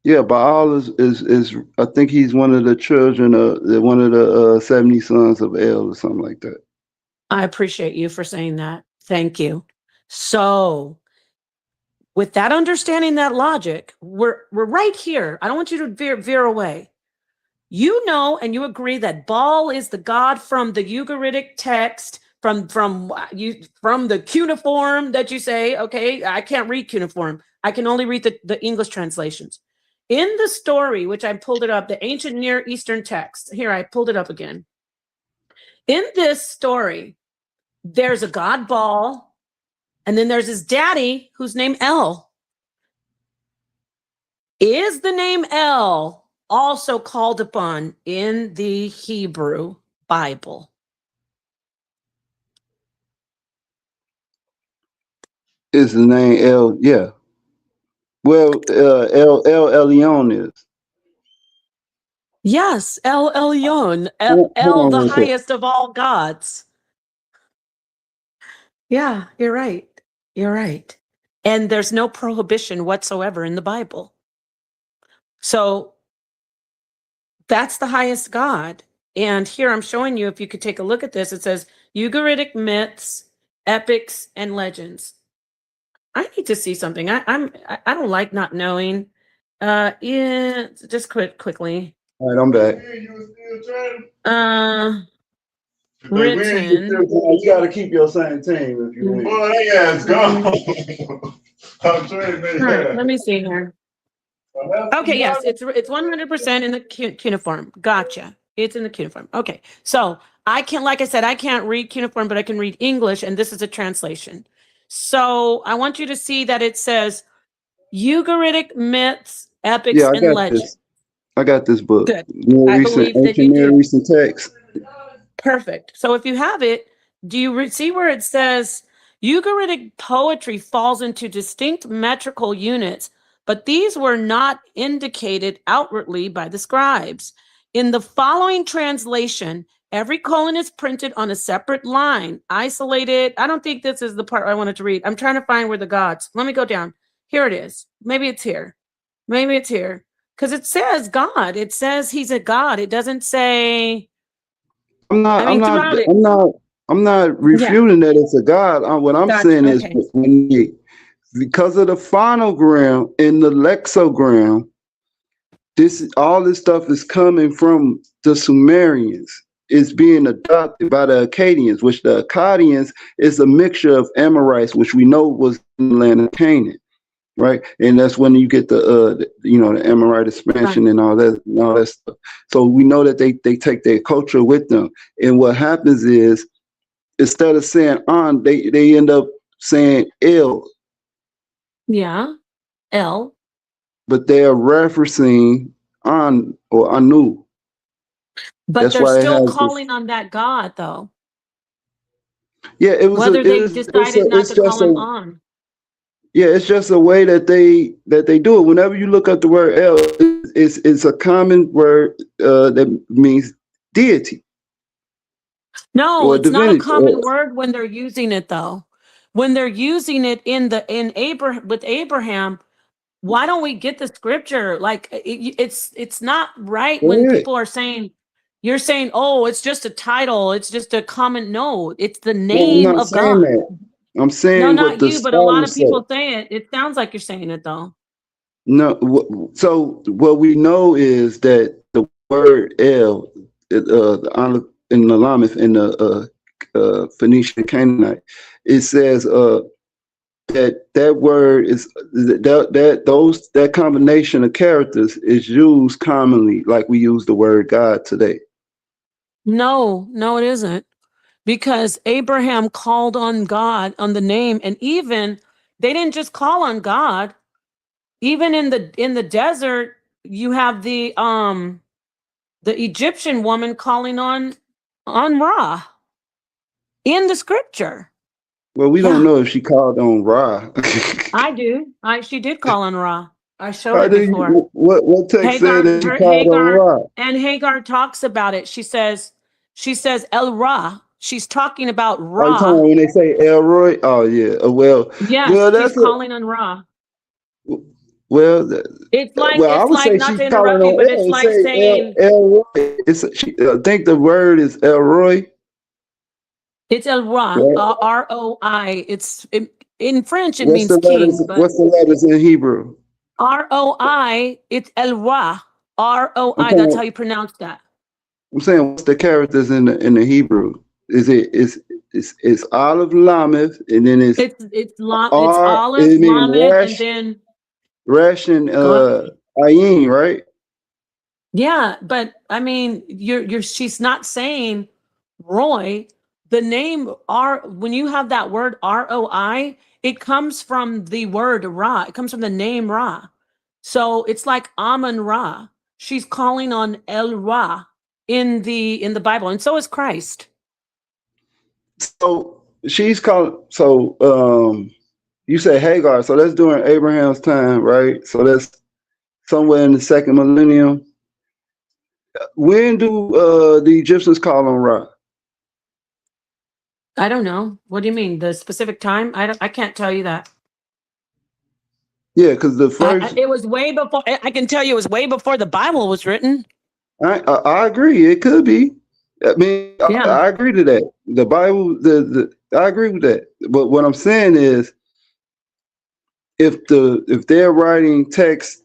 Yeah, Baal is I think he's one of the children of one of the 70 sons of El or something like that. I appreciate you for saying that. Thank you. So with that understanding, that logic, we're right here. I don't want you to veer away. You know, and you agree that Baal is the god from the Ugaritic text, from the cuneiform that you say. Okay, I can't read cuneiform. I can only read the English translations. In the story, which I pulled it up, the ancient Near Eastern text. Here, I pulled it up again. In this story, there's a god Baal, and then there's his daddy, who's named El. Is the name El also called upon in the Hebrew Bible? Is the name El? Yeah. Well, El Elyon is. Yes, El Elyon, El the highest of all gods. Yeah, you're right. You're right. And there's no prohibition whatsoever in the Bible. So that's the highest God. And here I'm showing you, if you could take a look at this, it says Ugaritic myths, epics, and legends. I need to see something. I don't like not knowing. Yeah, just quickly. All right, I'm back. Written. You got to keep your same team if you win. Boy, that guy's gone. I'm trying to All right, let me see here. Okay, yes, it's 100% in the cuneiform. Gotcha. It's in the cuneiform. Okay, so I can't, like I said, I can't read cuneiform, but I can read English, and this is a translation. So I want you to see that it says Ugaritic myths, epics, and legends. I got this book. Good. I believe that you do. Recent text. Perfect. So if you have it, do you see where it says Ugaritic poetry falls into distinct metrical units, but these were not indicated outwardly by the scribes. In the following translation, every colon is printed on a separate line, isolated. I don't think this is the part I wanted to read. I'm trying to find where the gods. Let me go down. Here it is. Maybe it's here. Maybe it's here. Because it says God. It says he's a God. It doesn't say. I'm not refuting that it's a God. What I'm saying is because of the phonogram and the lexogram, all this stuff is coming from the Sumerians. It's being adopted by the Akkadians, which the Akkadians is a mixture of Amorites, which we know was in the land of Canaan, right? And that's when you get the Amorite expansion and all that stuff. So we know that they take their culture with them. And what happens is, instead of saying on, they end up saying el. Yeah, El. But they are referencing on or anu. But That's they're why it still has calling on that God, though. Yeah, it was. Whether they decided not to call him on. Yeah, it's just a way that they do it. Whenever you look up the word El, it's a common word that means deity. No, or it's not a divinity. common word when they're using it, though. When they're using it with Abraham, why don't we get the scripture? Like it's not right when people are saying, you're saying, oh, it's just a title, it's just a common. No, it's the name I'm not of saying God. that. I'm saying No, what not the you, but a lot of scholars people say. say it. It sounds like you're saying it, though. No, so what we know is that the word El, in the Lamech, in the Phoenician Canaanite, it says that word is that combination of characters is used commonly, like we use the word God today. No, it isn't. Because Abraham called on God, on the name, and even they didn't just call on God. Even in the desert, you have the Egyptian woman calling on Ra in the scripture. Well, we don't know if she called on Ra. I do. She did call on Ra. I showed How it do before. what text said that she called on Ra? And Hagar talks about it. She says El Ra. She's talking about Are you talking Ra. about when they say Elroy? Oh yeah. Yes, she's calling on Ra. Well, It's I would say not she's to calling interrupt you, on but El it's and like say saying Elroy. I think the word is Elroy. it's El Ra, Right? ROI. In French, it What's means the letters? king, but What's the letters in Hebrew? ROI, it's El Ra, I'm ROI. That's saying, how you pronounce that. what's the characters in the Hebrew? It's Olive Lameth, and then it's It's R. Olive, It means Lamed, and then Resh and go ahead. Ayin, right? Yeah, but I mean, she's not saying Roy. The name when you have that word ROI, it comes from the word Ra. It comes from the name Ra. So it's like Amun Ra. She's calling on El Ra in the Bible, and so is Christ. So she's calling. So you say Hagar. So that's during Abraham's time, right? So that's somewhere in the second millennium. When do the Egyptians call on Ra? I don't know. What do you mean? The specific time? I can't tell you that. Yeah, because the first. It was way before. I can tell you, it was way before the Bible was written. I agree. It could be. I mean, Yeah. I agree to that. The Bible, I agree with that. But what I'm saying is, if they're writing text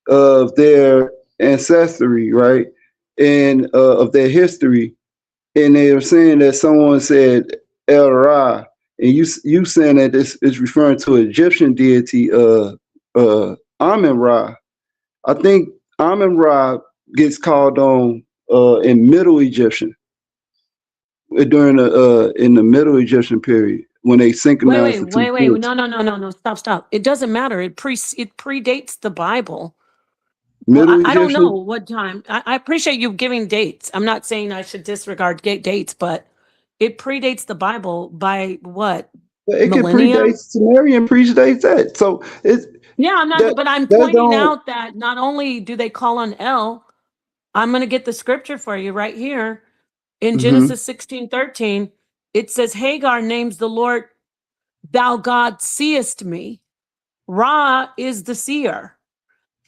of their ancestry, right, and of their history, and they are saying that someone said El Ra, and you saying that this is referring to Egyptian deity, Amun Ra. I think Amun Ra gets called on in Middle Egyptian during in the Middle Egyptian period when they synchronize the two Wait. books. No. Stop. It doesn't matter. It predates the Bible. Well, Middle I don't know Egyptian. what time. I appreciate you giving dates. I'm not saying I should disregard dates, but it predates the Bible by what? It could Millennia? predate Sumerian, predates that. So it's Yeah, I'm not, but I'm that pointing don't. out that not only do they call on El, I'm going to get the scripture for you right here. In Genesis 16:13, it says, Hagar names the Lord, thou God seest me. Ra is the seer.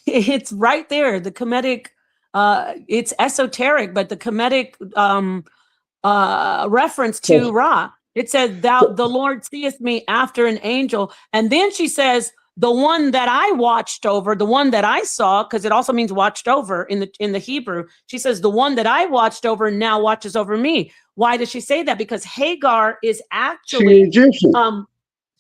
It's right there. The Kemetic, it's esoteric, but the Kemetic reference to Ra. It says, the Lord seest me after an angel. And then she says, the one that I watched over, the one that I saw, because it also means watched over in the Hebrew. She says, the one that I watched over now watches over me. Why does she say that? Because Hagar is actually Egyptian.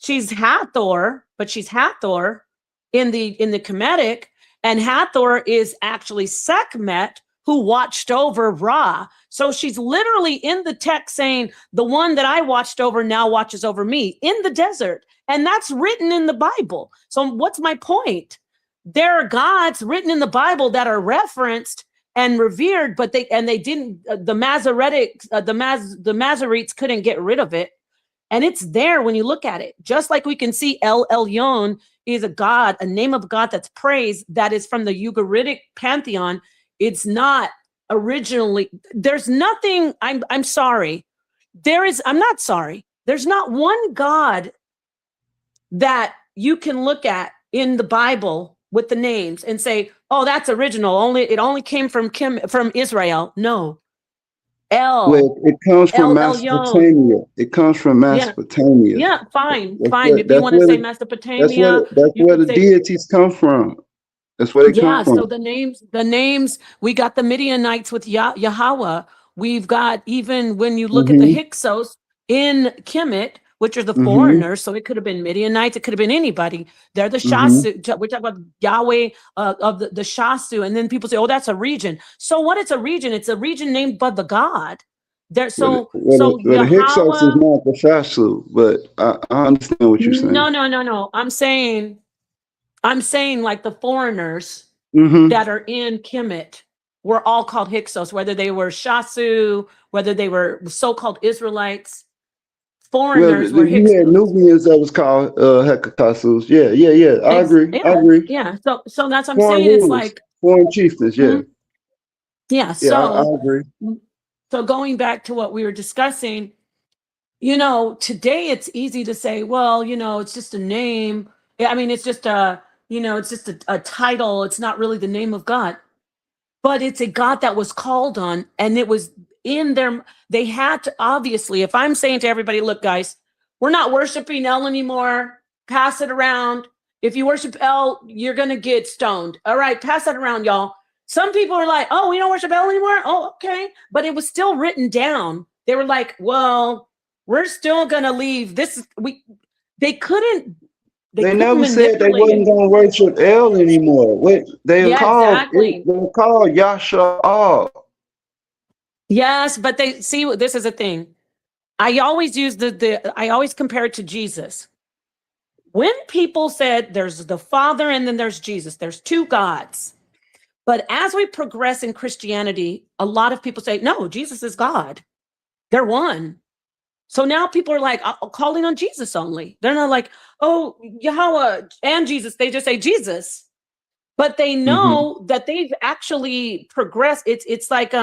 She's Hathor, but she's Hathor in the Kemetic, and Hathor is actually Sekhmet, who watched over Ra. So she's literally in the text saying, the one that I watched over now watches over me in the desert. And that's written in the Bible. So what's my point? There are gods written in the Bible that are referenced and revered, but they didn't, the Masoretes couldn't get rid of it. And it's there when you look at it. Just like we can see El Elyon is a god, a name of God that's praised, that is from the Ugaritic pantheon. It's not originally, there's nothing, I'm sorry. I'm not sorry. There's not one God that you can look at in the Bible with the names and say, oh, that's original. It only came from Israel. No. Well, it comes from Mesopotamia. It comes from Mesopotamia. Yeah, fine. If you want to say Mesopotamia, that's where the deities come from. That's where they come from. So the names, we got the Midianites with Yahweh. We've got, even when you look at the Hyksos in Kemet, which are the foreigners, so it could have been Midianites, it could have been anybody. They're the Shasu. We talk about Yahweh of the Shasu, and then people say, oh, that's a region. So what? It's a region. It's a region named by the God. The Hyksos is not the Shasu, but I understand what you're saying. No. I'm saying like the foreigners that are in Kemet were all called Hyksos, whether they were Shasu, whether they were so-called Israelites. Foreigners were Hyksos. You had Nubians that was called Hekasus. Yeah. I agree. Yeah. So that's what I'm foreign saying. rulers, It's like foreign chieftains. Yeah. Yeah. So I agree. So going back to what we were discussing, today it's easy to say, well, it's just a name. I mean, it's just a title. It's not really the name of God, but it's a God that was called on, and it was in their, they had to, obviously, if I'm saying to everybody, look, guys, we're not worshiping El anymore, pass it around. If you worship El, you're going to get stoned. All right, pass that around, y'all. Some people are like, oh, we don't worship El anymore? Oh, okay. But it was still written down. They were like, well, we're still going to leave this. They couldn't. They never said they wasn't going to worship El anymore. They're called Yasha'al. Yes, but this is a thing. I always use I always compare it to Jesus. When people said there's the Father and then there's Jesus, there's two gods. But as we progress in Christianity, a lot of people say, no, Jesus is God. They're one. So now people are like calling on Jesus only. They're not like, oh, Yahweh and Jesus. They just say Jesus. But they know that they've actually progressed. It's like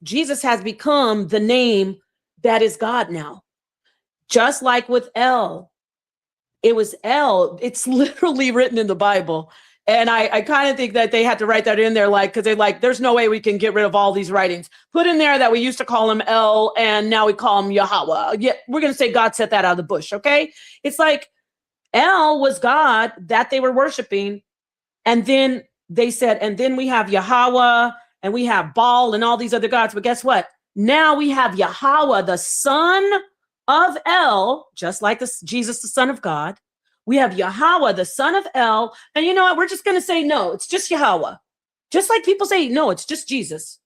Jesus has become the name that is God now. Just like with El. It was El. It's literally written in the Bible. And I kind of think that they had to write that in there, because they're like, there's no way we can get rid of all these writings. Put in there that we used to call him El, and now we call him Yahweh. Yeah, we're going to say God set that out of the bush, okay? It's like El was God that they were worshiping, and then they said, and then we have Yahweh, and we have Baal, and all these other gods. But guess what? Now we have Yahweh, the son of El, just like Jesus, the son of God. We have Yahweh, the son of El. And you know what? We're just going to say, no, it's just Yahweh. Just like people say, no, it's just Jesus.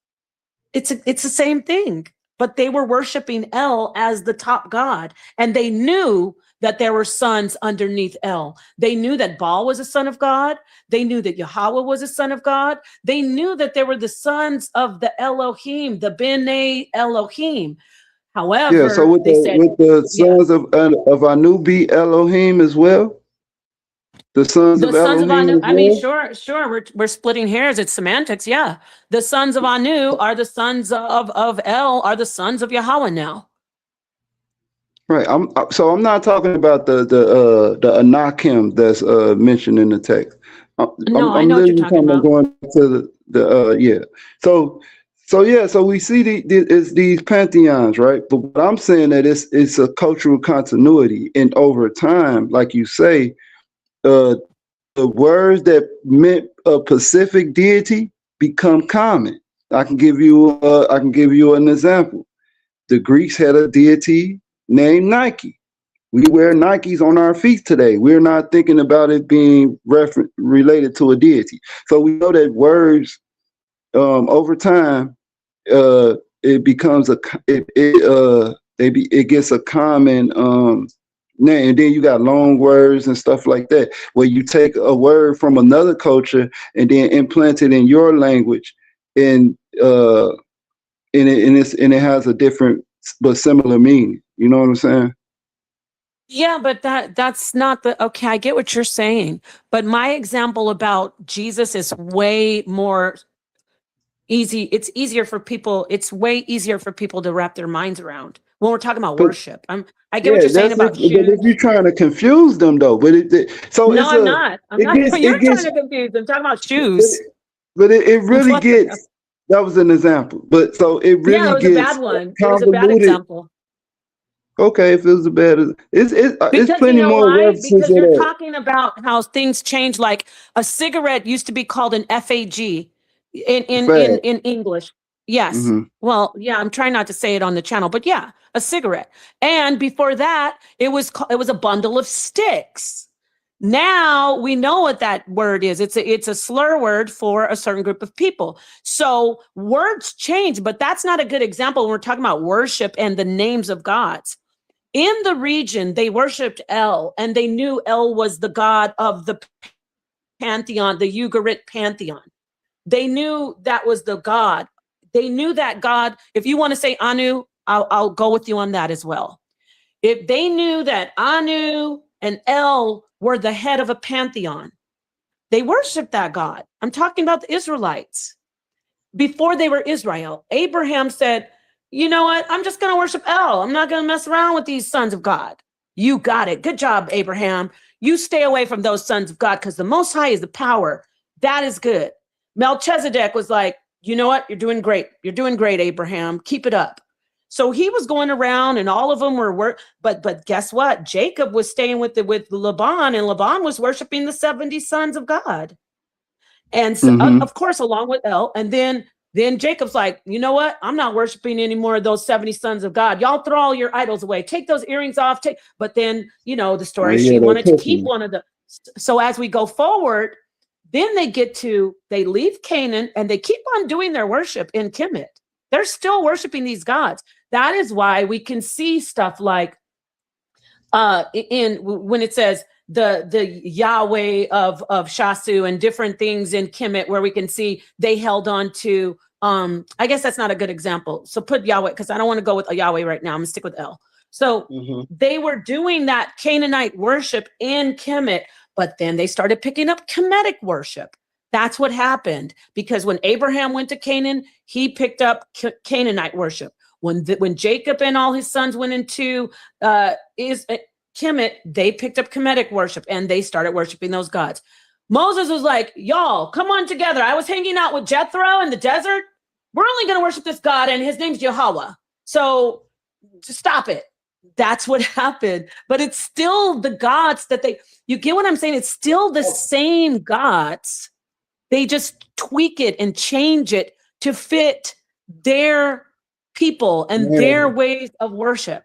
It's the same thing. But they were worshiping El as the top God. And they knew that there were sons underneath El. They knew that Baal was a son of God. They knew that Yahweh was a son of God. They knew that there were the sons of the Elohim, the Bene Elohim. However, so with the sons of Anu be Elohim as well. The sons of Anu. I mean, sure. We're splitting hairs. It's semantics. Yeah, the sons of Anu are the sons of El, are the sons of Yahweh now. Right. I'm not talking about the Anakim that's mentioned in the text. I know what you're talking about. Going to So we see it's these pantheons, right? But what I'm saying that it's a cultural continuity, and over time, like you say, the words that meant a specific deity become common. I can give you an example. The Greeks had a deity named Nike. We wear Nikes on our feet today. We're not thinking about it being related to a deity. So we know that words over time it becomes it gets a common name. And then you got loan words and stuff like that, where you take a word from another culture and then implant it in your language, and it has a different but similar meaning. You know what I'm saying? Yeah, but that's not the, okay, I get what you're saying, but my example about Jesus is way more easy. It's way easier for people to wrap their minds around when we're talking about But worship. I get what you're saying about But if shoes. you're trying to confuse them though, but No, I'm not. You're trying to confuse. I'm talking about shoes. But it That's really what gets, that was an example, but so it yeah, really it was a gets bad one. It was a bad convoluted. example. Okay, if it was a bad, it's Because you plenty know more why? references Because of you're that. talking about how things change. Like a cigarette used to be called an FAG in English. Yes. Mm-hmm. Well, yeah, I'm trying not to say it on the channel, but yeah, a cigarette. And before that, it was a bundle of sticks. Now we know what that word is. It's a slur word for a certain group of people. So words change, but that's not a good example when we're talking about worship and the names of gods. In the region, they worshiped El, and they knew El was the god of the pantheon, the Ugarit pantheon. They knew that was the god. They knew that God, if you want to say Anu, I'll go with you on that as well. If they knew that Anu and El were the head of a pantheon, they worshiped that God. I'm talking about the Israelites. Before they were Israel, Abraham said, you know what? I'm just going to worship El. I'm not going to mess around with these sons of God. You got it. Good job, Abraham. You stay away from those sons of God because the Most High is the power. That is good. Melchizedek was like, you know what? You're doing great. You're doing great, Abraham. Keep it up. So he was going around and all of them were but guess what? Jacob was staying with Laban, and Laban was worshiping the 70 sons of God. And so, Mm-hmm. of course, along with El, and then Jacob's like, you know what? I'm not worshiping any more of those 70 sons of God. Y'all throw all your idols away. Take those earrings off. But then, you know, the story, she wanted to keep one of the. So as we go forward, then they leave Canaan and they keep on doing their worship in Kemet. They're still worshiping these gods. That is why we can see stuff like when it says the Yahweh of Shasu and different things in Kemet, where we can see they held on to I guess that's not a good example. So put Yahweh, because I don't want to go with Yahweh right now. I'm gonna stick with El. So they were doing that Canaanite worship in Kemet, but then they started picking up Kemetic worship. That's what happened, because when Abraham went to Canaan, he picked up Canaanite worship. When Jacob and all his sons went into Kemet, they picked up Kemetic worship and they started worshiping those gods. Moses was like, y'all, come on together. I was hanging out with Jethro in the desert. We're only going to worship this God, and his name's Yahweh. So just stop it. That's what happened. But it's still the gods that you get what I'm saying? It's still the same gods. They just tweak it and change it to fit their people and their ways of worship.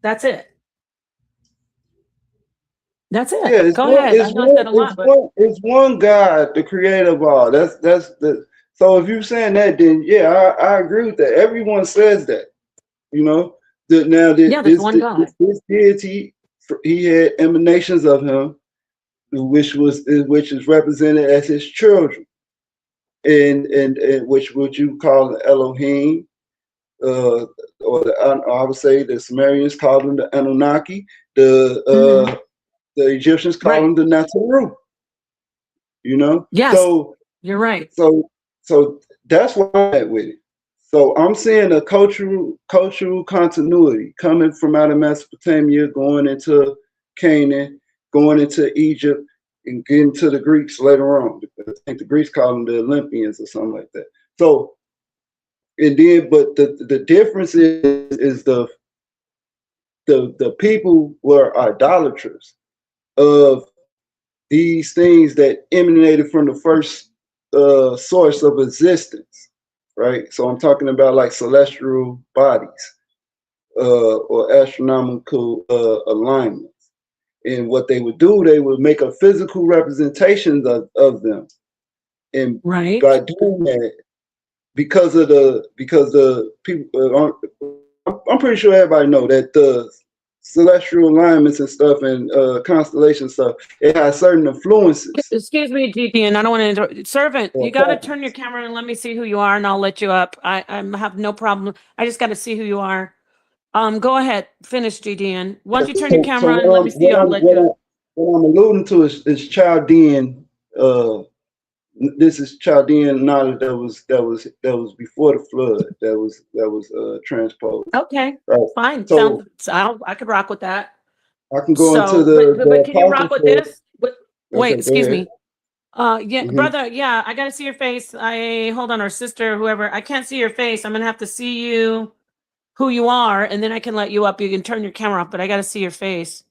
That's it. That's it. Yeah, Go ahead. I know I said a lot, but it's one God, the creator of all. That's the. So if you're saying that, then yeah, I agree with that. Everyone says that, you know. there's one God. This deity, he had emanations of him, which is represented as his children, and which would you call Elohim, or I would say the Sumerians called them the Anunnaki, the Egyptians call them the Nataru. You know? Yes. So you're right. So that's why I'm at with it. So I'm seeing a cultural continuity coming from out of Mesopotamia, going into Canaan, going into Egypt, and getting to the Greeks later on. I think the Greeks call them the Olympians or something like that. So, and then, but the difference is the people were idolaters of these things that emanated from the first source of existence, right? So I'm talking about like celestial bodies or astronomical alignments. And what they would do, they would make a physical representation of them. And Right. by doing that, because the people, I'm pretty sure everybody know that the celestial alignments and stuff and constellation stuff, it has certain influences. Excuse me, GP, and I don't want to interrupt. Servant, or you got to patterns. turn your camera and let me see who you are, and I'll let you up. I have no problem. I just got to see who you are. Go ahead, finish, GDN. Once you turn your So camera on, let me see. I'll let you up. what I'm alluding to is Chaldean. This is Chaldean knowledge that was before the flood. That was transposed. Okay, Right. fine. So I could rock with that. I can go into So, but the can you rock with apocryphal. this? Wait, Okay, go excuse ahead. me. Yeah, brother. Yeah, I gotta see your face. Hold on, our sister, whoever. I can't see your face. I'm gonna have to see you, who you are, and then I can let you up. You can turn your camera off, but I gotta see your face.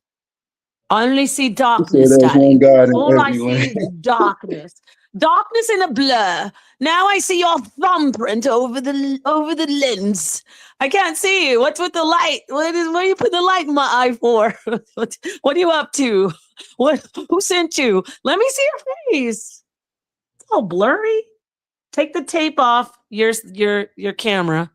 I only see So darkness, there's one darling. God in All I everyone. see is darkness. Darkness in a blur. Now I see your thumbprint over the lens. I can't see you. What's with the light? What are you putting the light in my eye for? What are you up to? Who sent you? Let me see your face. It's all blurry. Take the tape off your camera.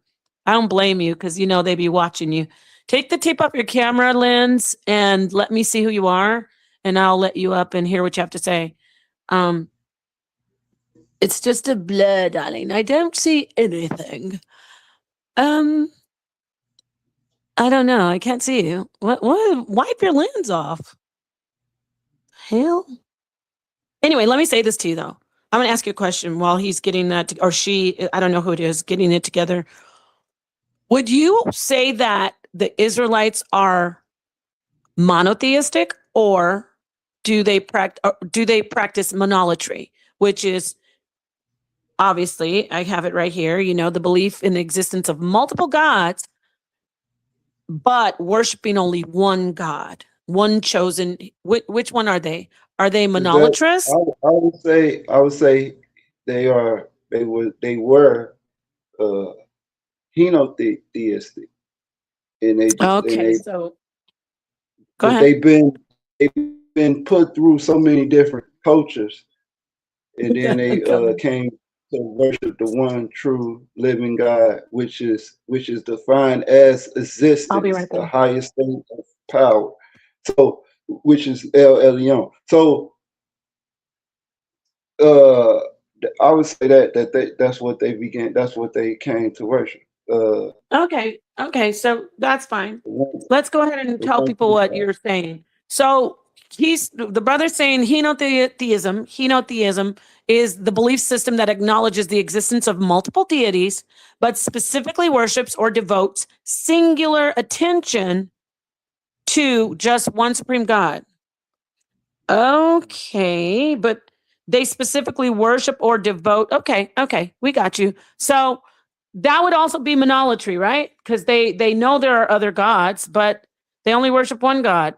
I don't blame you because you know they be watching you. Take the tape off your camera lens and let me see who you are, and I'll let you up and hear what you have to say. It's just a blur, darling. I don't see anything. I don't know. I can't see you. What? Wipe your lens off. Hell. Anyway, let me say this to you though. I'm gonna ask you a question while he's getting that, or she. I don't know who it is, getting it together. Would you say that the Israelites are monotheistic, or do they practice monolatry, which is obviously, I have it right here, the belief in the existence of multiple gods, but worshiping only one God, one chosen. Which one are they? Are they Is that monolatrous? I would say they were henotheistic, and Okay, they so go because ahead. they've been put through so many different cultures, and then they Go ahead. came to worship the one true living God, which is defined as I'll be existence, right the there. highest state of power. So, which is El Elyon. So, uh, I would say that's what they began. That's what they came to worship. Okay, so that's fine. The one, Let's go ahead and the tell one people true what God. you're saying. So the brother's saying henotheism. Henotheism is the belief system that acknowledges the existence of multiple deities, but specifically worships or devotes singular attention to just one supreme God. Okay, but they specifically worship or devote. Okay, we got you. So that would also be monolatry, right? Because they know there are other gods, but they only worship one God.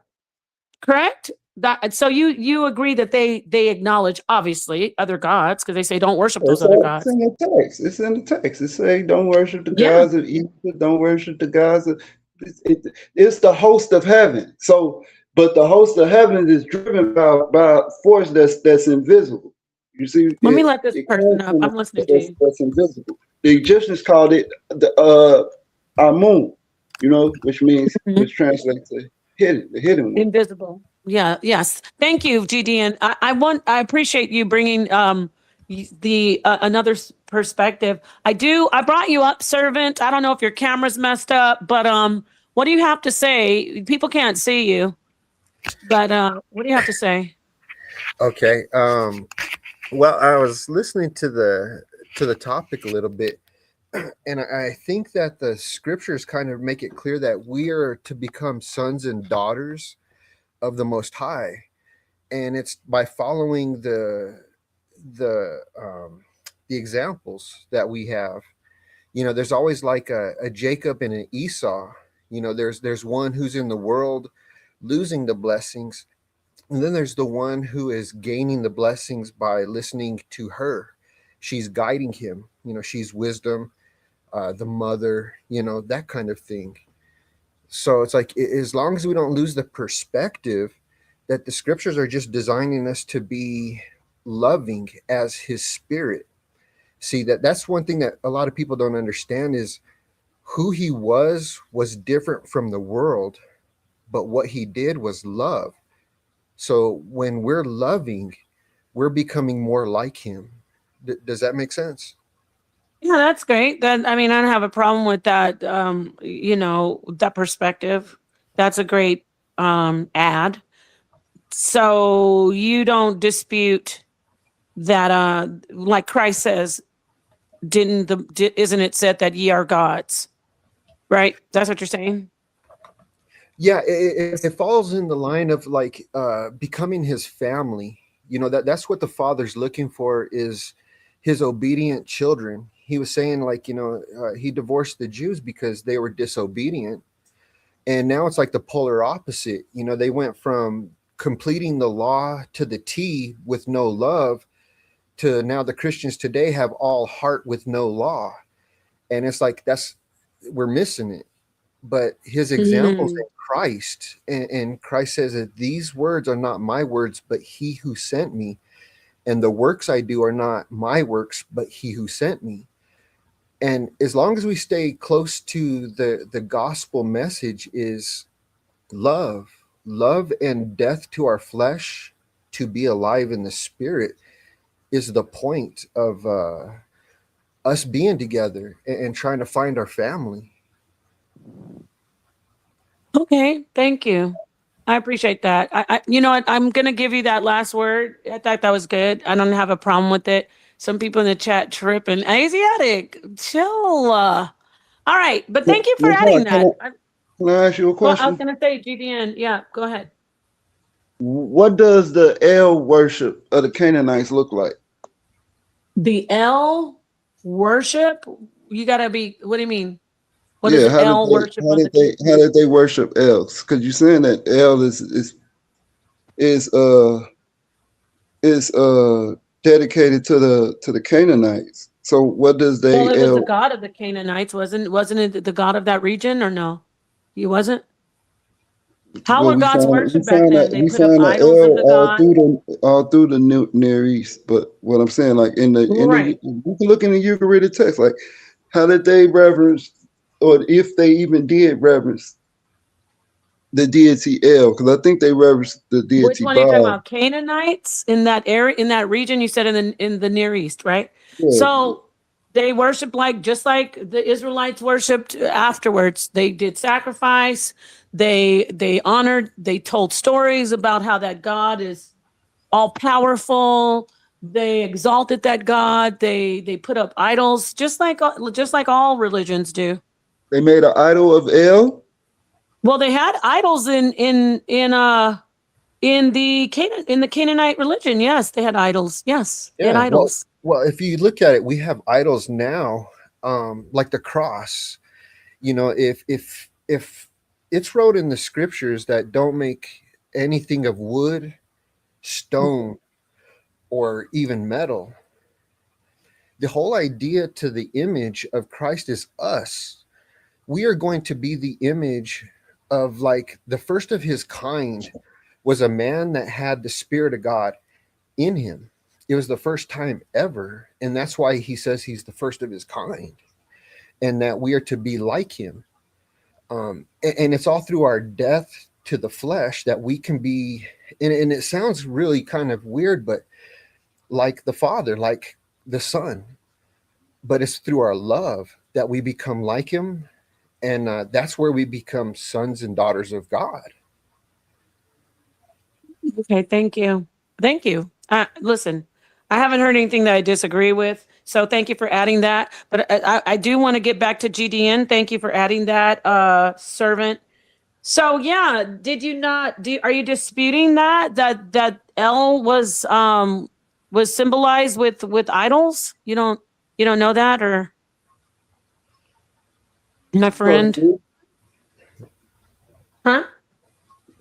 Correct? That so you agree that they acknowledge obviously other gods because they say don't worship those other It's gods. in the text. It's in the text. It say, "Don't worship the Yeah. gods of Egypt. Don't worship the gods of." It's the host of heaven. So, but the host of heaven is driven by force that's invisible. You see, Let me let this it person comes up. from a I'm listening force to you. that's invisible. The Egyptians called it the Amun. Mhm. Which translates to hidden, the hidden one. Invisible. Yeah, yes. Thank you, GDN. I appreciate you bringing the another perspective. I brought you up, servant. I don't know if your camera's messed up, but what do you have to say? People can't see you, but what do you have to say? Okay. Well, I was listening to the topic a little bit, and I think that the scriptures kind of make it clear that we are to become sons and daughters of the Most High, and it's by following the examples that we have. There's always like a Jacob and an Esau. There's one who's in the world losing the blessings, And then there's the one who is gaining the blessings by listening to her. She's guiding him. She's wisdom, the mother, that kind of thing. So it's like, as long as we don't lose the perspective that the scriptures are just designing us to be loving as his spirit. See, that's one thing that a lot of people don't understand is who he was different from the world, but what he did was love. So when we're loving, we're becoming more like him. Does that make sense? Yeah, that's great. That, I mean, I don't have a problem with that. That perspective. That's a great add. So you don't dispute that, like Christ says, isn't it said that ye are gods? Right? That's what you're saying? Yeah, it falls in the line of like becoming his family. That's what the Father's looking for, is his obedient children. He was saying, like, he divorced the Jews because they were disobedient. And now it's like the polar opposite. They went from completing the law to the T with no love to now the Christians today have all heart with no law. And it's like, we're missing it. But his examples in Christ, and Christ says that these words are not my words, but he who sent me. And the works I do are not my works, but he who sent me. And as long as we stay close to the gospel message is love and death to our flesh, to be alive in the spirit, is the point of us being together and trying to find our family. Okay, thank you. I appreciate that. You know what? I'm going to give you that last word. I thought that was good. I don't have a problem with it. Some people in the chat tripping. Asiatic, chill. All right, but thank you for adding that. Can I ask you a Well, I was question? going to say GDN. Yeah, go ahead. What does the El worship of the Canaanites look like? The El worship, you got to be, what do you mean? What Yeah, is El worship how of did the how did they worship El? Because you're saying that El is dedicated to the Canaanites. So what does Well, they it was the El? god of the Canaanites, wasn't it the god of that region or no? He wasn't? How Well, were gods worshipped back then? They we put up find a idols of L the god. all through the Near East. But what I'm saying, like Right. you can look in the Ugaritic text, like how did they reverence, or if they even did reverence the deity El? Because I think they reverenced the Which deity one are you talking Baal. about? Canaanites in that area, in that region? You said in the Near East, right? Yeah, So they worshiped just like the Israelites worshipped afterwards. They did sacrifice. They honored. They told stories about how that God is all powerful. They exalted that God. They put up idols, just like all religions do. they made an idol of El. Well, they had idols in the Canaanite religion. Yes, they had idols. Yes, they had Yeah, idols. well, if you look at it, we have idols now, like the cross. If it's wrote in the scriptures that don't make anything of wood, stone, or even metal, the whole idea to the image of Christ is us. We are going to be the image of, like, the first of his kind was a man that had the Spirit of God in him. It was the first time ever. And that's why he says he's the first of his kind, and that we are to be like him. And it's all through our death to the flesh that we can be, and it sounds really kind of weird, but like the Father, like the Son, but it's through our love that we become like him. And that's where we become sons and daughters of God. Okay, thank you. Thank you. Listen, I haven't heard anything that I disagree with. So thank you for adding that. But I do want to get back to GDN. Thank you for adding that, servant. So yeah, did you not are you disputing that L was symbolized with idols? You don't know that, or my friend? Huh?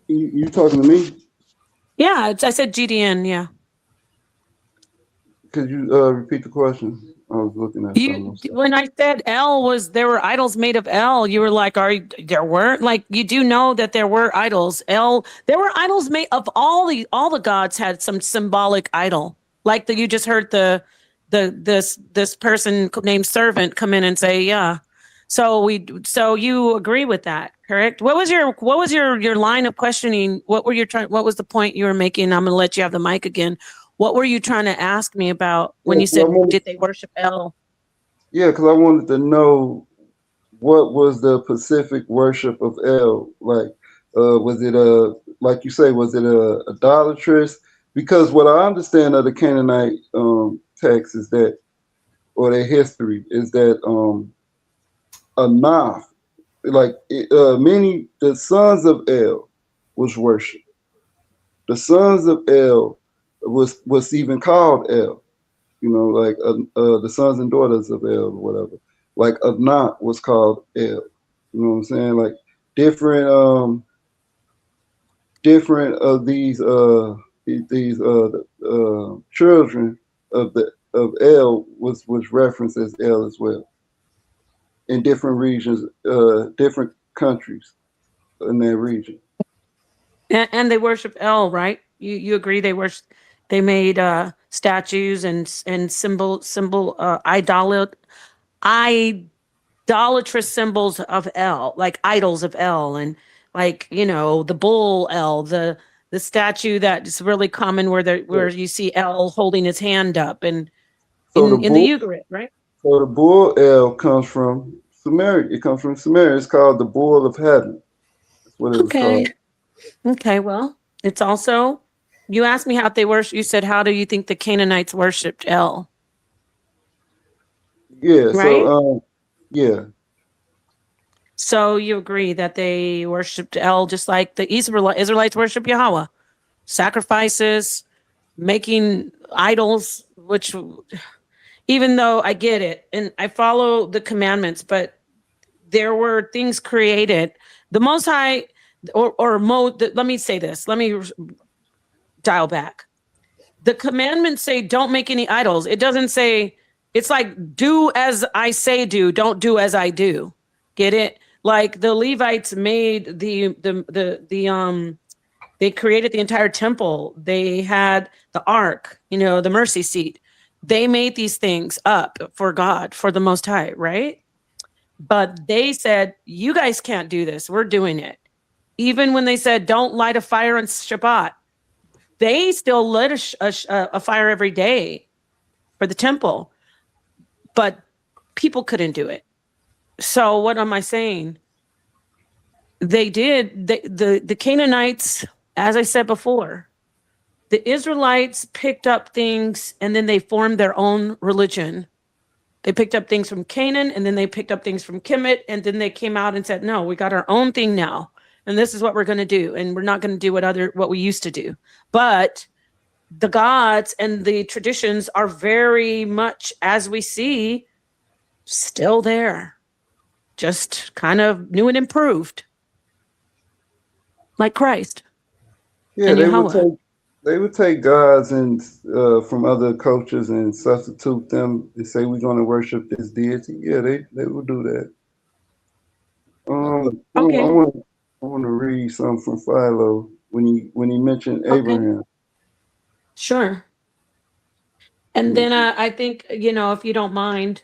You talking to me? Yeah, I said GDN. Yeah. Could you repeat the question? I was looking at something else. When I said L was there were idols made of L, you were like, there weren't? Like, you do know that there were idols. There were idols made of all the gods had some symbolic idol. Like you just heard this person named Servant come in and say, yeah. So you agree with that, correct? What was your line of questioning? What was the point you were making? I'm gonna let you have the mic again. What were you trying to ask me about when you said, did they worship El? Yeah, because I wanted to know what was the Pacific worship of El like? Was it like you say, was it idolatrous? Because what I understand of the Canaanite text is that, or their history is that Anath, like many the sons of El was worshipped. The sons of El was even called El. You know, like the sons and daughters of El or whatever. Like Adnat was called El. You know what I'm saying? Like different different of these children of El was referenced as El as well in different regions, different countries in that region. And they worship El, right? You agree they made statues and symbol idolatrous symbols of El, like idols of El, and like, the bull El, the statue that's really common where you see El holding his hand up and So in the Eucharist, right? So the bull El comes from Samaria. It comes from Samaria. It's called the bull of heaven. That's what it was called. Okay, well, it's also, you asked me how they worship. You said, how do you think the Canaanites worshipped El? Yeah. Right? So yeah. So you agree that they worshipped El just like the Israelites worship Yahweh, sacrifices, making idols, which, even though I get it and I follow the commandments, but there were things created. The Most High, let me say this. Let me dial back. The commandments say, don't make any idols. It doesn't say, it's like, do as I say do, don't do as I do. Get it? Like the Levites made they created the entire temple. They had the ark, the mercy seat. They made these things up for God, for the Most High, right? But they said, you guys can't do this. We're doing it. Even when they said, don't light a fire on Shabbat, they still lit a fire every day for the temple, but people couldn't do it. So what am I saying? They did. The Canaanites, as I said before, the Israelites picked up things and then they formed their own religion. They picked up things from Canaan and then they picked up things from Kemet, and then they came out and said, no, we got our own thing now. And this is what we're going to do. And we're not going to do what we used to do. But the gods and the traditions are very much, as we see, still there, just kind of new and improved, like Christ. Yeah, and they would take gods and from other cultures and substitute them and say we're going to worship this deity. Yeah, they would do that. Okay. I want to read something from Philo when he mentioned Abraham. Okay. Sure. And then I think, if you don't mind,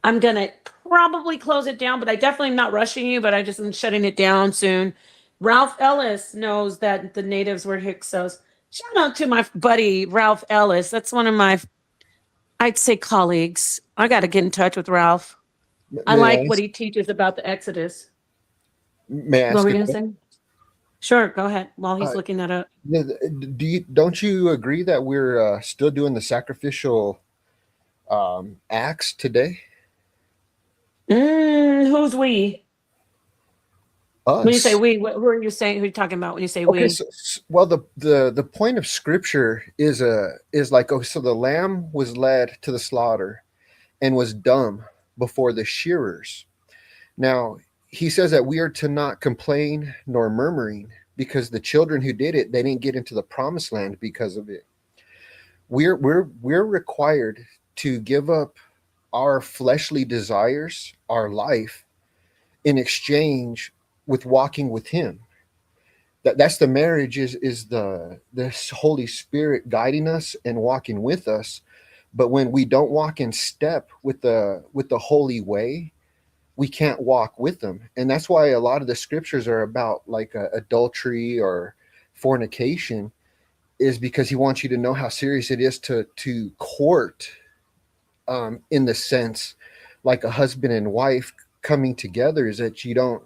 I'm going to probably close it down, but I definitely am not rushing you, but I just am shutting it down soon. Ralph Ellis knows that the natives were Hyksos. Shout out to my buddy, Ralph Ellis. That's one of my, I'd say, colleagues. I got to get in touch with Ralph. I like what he teaches about the Exodus. May I ask? What were you going to say? Sure, go ahead while he's looking that up. Don't you agree that we're still doing the sacrificial acts today? Who's we? Us. When you say we, who are you saying? Who are you talking about when you say we? Well, the point of Scripture is like, so the lamb was led to the slaughter and was dumb before the shearers. Now he says that we are to not complain nor murmuring because the children who did it, they didn't get into the promised land because of it. We're required to give up our fleshly desires, our life, in exchange with walking with him. That's the marriage, is the Holy Spirit guiding us and walking with us. But when we don't walk in step with the holy way, we can't walk with them. And that's why a lot of the scriptures are about like adultery or fornication, is because he wants you to know how serious it is to court, in the sense like a husband and wife coming together, is that you don't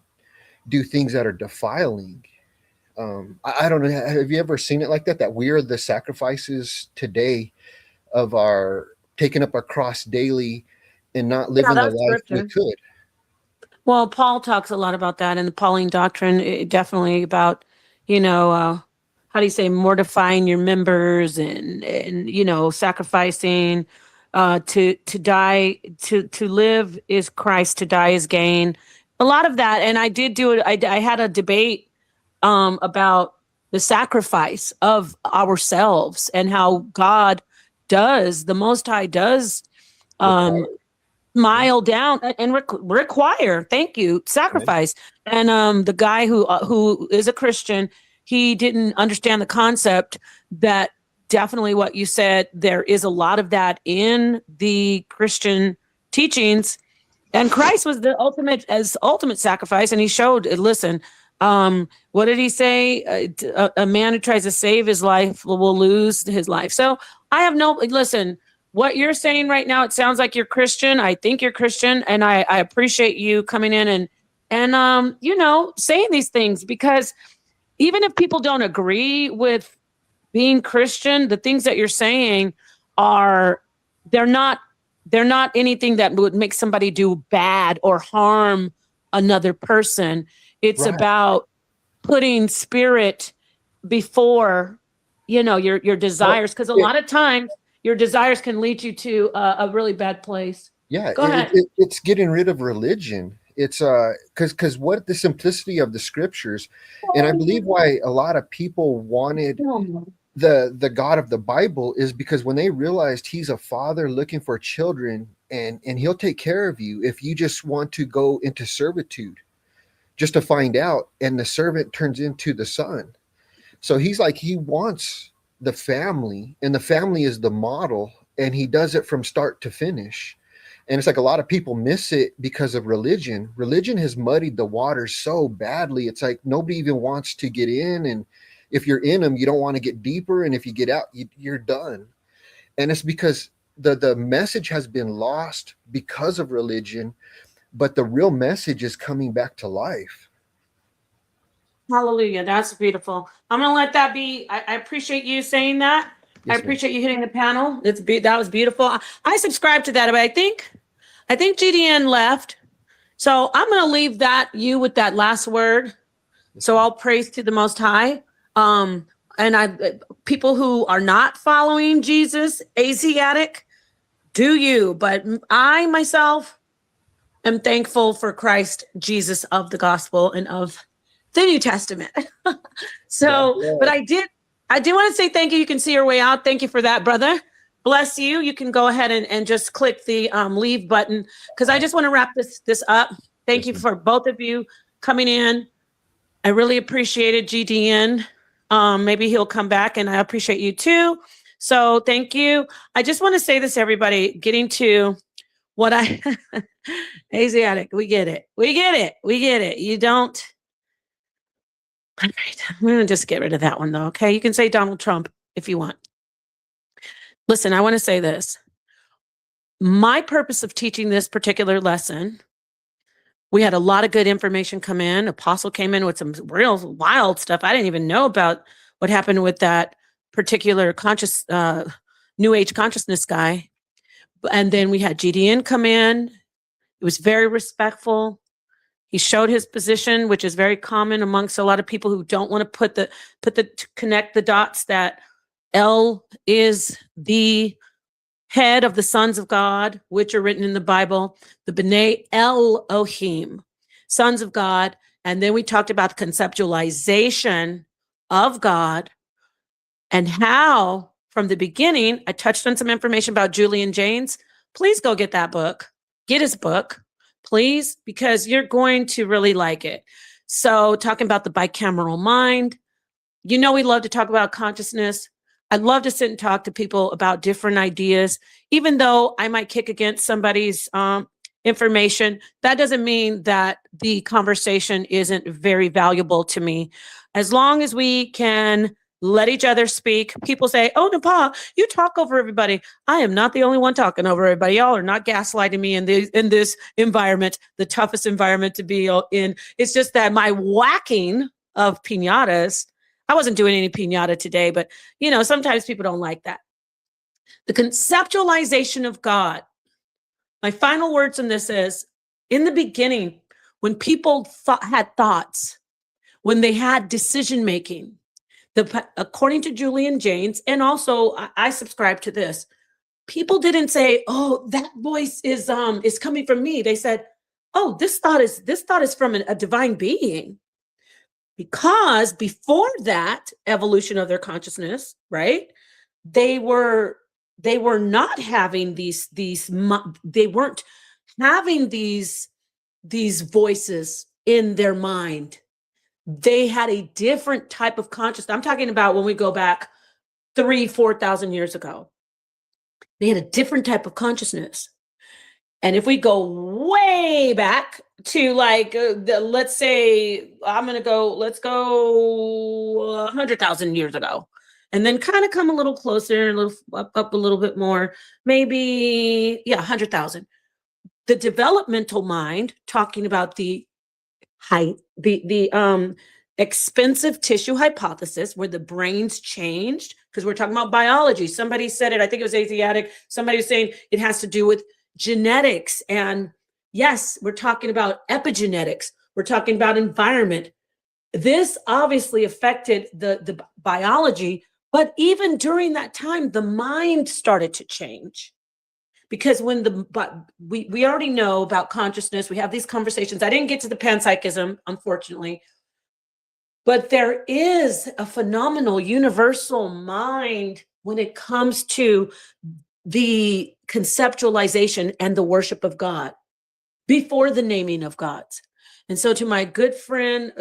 do things that are defiling. I don't know. Have you ever seen it like that? That we are the sacrifices today of our taking up our cross daily and not living the that's life we scripture. could. Well, Paul talks a lot about that in the Pauline doctrine, definitely about, how do you say, mortifying your members and sacrificing, to die, to live is Christ, to die is gain. A lot of that. And I did do it. I had a debate about the sacrifice of ourselves and how God does, the Most High does, smile down and require, thank you, sacrifice. And the guy who is a Christian, he didn't understand the concept that definitely what you said, there is a lot of that in the Christian teachings. And Christ was the ultimate sacrifice. And he showed, listen, what did he say? A man who tries to save his life will lose his life. So I have listen, what you're saying right now, it sounds like you're Christian. I think you're Christian, and I appreciate you coming in and saying these things, because even if people don't agree with being Christian, the things that you're saying they're not anything that would make somebody do bad or harm another person. It's about putting spirit before, your desires, because a lot of times your desires can lead you to a really bad place. Yeah, Go ahead. it's getting rid of religion. It's because what the simplicity of the scriptures, and I believe why a lot of people wanted the God of the Bible is because when they realized he's a father looking for children, and he'll take care of you if you just want to go into servitude, just to find out, and the servant turns into the son. So he's like, he wants the family, and the family is the model, and he does it from start to finish. And it's like a lot of people miss it because of religion. Religion has muddied the waters so badly. It's like nobody even wants to get in, and if you're in them, you don't want to get deeper, and if you get out, you're done. And it's because the message has been lost because of religion, but the real message is coming back to life. Hallelujah. That's beautiful. I'm going to let that be. I appreciate you saying that. Yes, I appreciate you hitting the panel. That was beautiful. I subscribe to that, but I think GDN left. So I'm going to leave you with that last word. So I'll praise to the Most High. And people who are not following Jesus, Asiatic, do you? But I myself am thankful for Christ, Jesus of the gospel and of the New Testament. But I do want to say thank you. You can see your way out. Thank you for that, brother. Bless you. You can go ahead and just click the leave button, because I just want to wrap this up. Thank you for both of you coming in. I really appreciated GDN. Maybe he'll come back, and I appreciate you too. So thank you. I just want to say this, everybody, getting to what Asiatic, we get it. You don't. All right, I'm going to just get rid of that one, though, okay? You can say Donald Trump if you want. Listen, I want to say this. My purpose of teaching this particular lesson, we had a lot of good information come in. Apostle came in with some real wild stuff. I didn't even know about what happened with that particular New Age consciousness guy. And then we had GDN come in. It was very respectful. He showed his position, which is very common amongst a lot of people who don't want to connect the dots that El is the head of the sons of God, which are written in the Bible, the Bene Elohim, sons of God. And then we talked about the conceptualization of God and how from the beginning, I touched on some information about Julian Jaynes. Please go get that book. Get his book, please, because you're going to really like it. So talking about the bicameral mind, we love to talk about consciousness. I love to sit and talk to people about different ideas, even though I might kick against somebody's information. That doesn't mean that the conversation isn't very valuable to me. As long as we can let each other speak. People say, oh, Nepal, you talk over everybody. I am not the only one talking over everybody. Y'all are not gaslighting me in this environment, the toughest environment to be in. It's just that my whacking of piñatas, I wasn't doing any piñata today, but sometimes people don't like that. The conceptualization of God. My final words on this is, in the beginning, when people had thoughts, when they had decision-making, according to Julian Jaynes, and also I subscribe to this, people didn't say, oh, that voice is coming from me. They said, oh, this thought is from a divine being. Because before that evolution of their consciousness, right, they were not having they weren't having these voices in their mind. They had a different type of consciousness. I'm talking about when we go back 3,000-4,000 years ago. They had a different type of consciousness. And if we go way back to let's go 100,000 years ago, and then kind of come a little closer, a little up a little bit more, maybe 100,000. The developmental mind, talking about the expensive tissue hypothesis, where the brains changed, because we're talking about biology. Somebody said it, I think it was Asiatic. Somebody was saying it has to do with genetics. And yes, we're talking about epigenetics. We're talking about environment. This obviously affected the biology, but even during that time, the mind started to change. Because we already know about consciousness, we have these conversations. I didn't get to the panpsychism, unfortunately, but there is a phenomenal universal mind when it comes to the conceptualization and the worship of God before the naming of gods. And so to my good friend,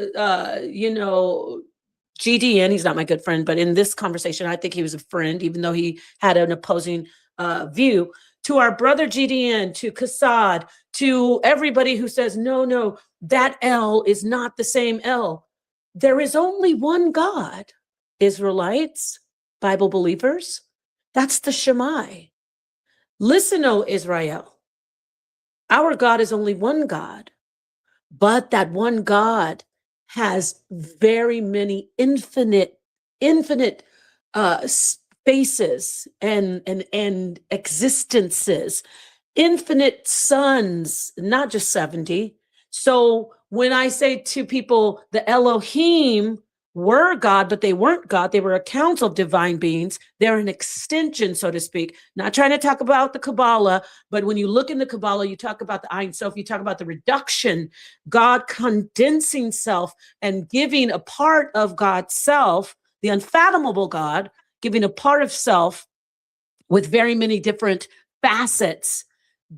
GDN, he's not my good friend, but in this conversation, I think he was a friend, even though he had an opposing view. To our brother GDN, to Kassad, to everybody who says, no, that L is not the same L. There is only one God. Israelites, Bible believers, that's the Shemai. Listen, O Israel, our God is only one God, but that one God has very many infinite spaces and existences, infinite sons, not just 70. So when I say to people, the Elohim were God, but they weren't God. They were a council of divine beings. They're an extension, so to speak. Not trying to talk about the Kabbalah, but when you look in the Kabbalah, you talk about the Ein Sof, you talk about the reduction, God condensing self and giving a part of God's self, the unfathomable God, giving a part of self with very many different facets.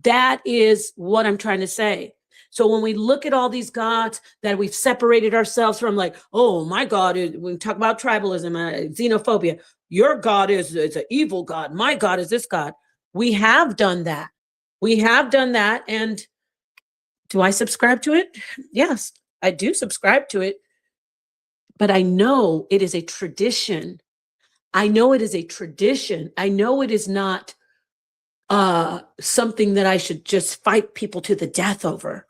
That is what I'm trying to say. So when we look at all these gods that we've separated ourselves from, like, oh, my God is, we talk about tribalism, xenophobia. Your God is an evil God. My God is this God. We have done that. We have done that. And do I subscribe to it? Yes, I do subscribe to it. But I know it is a tradition. I know it is a tradition. I know it is not something that I should just fight people to the death over.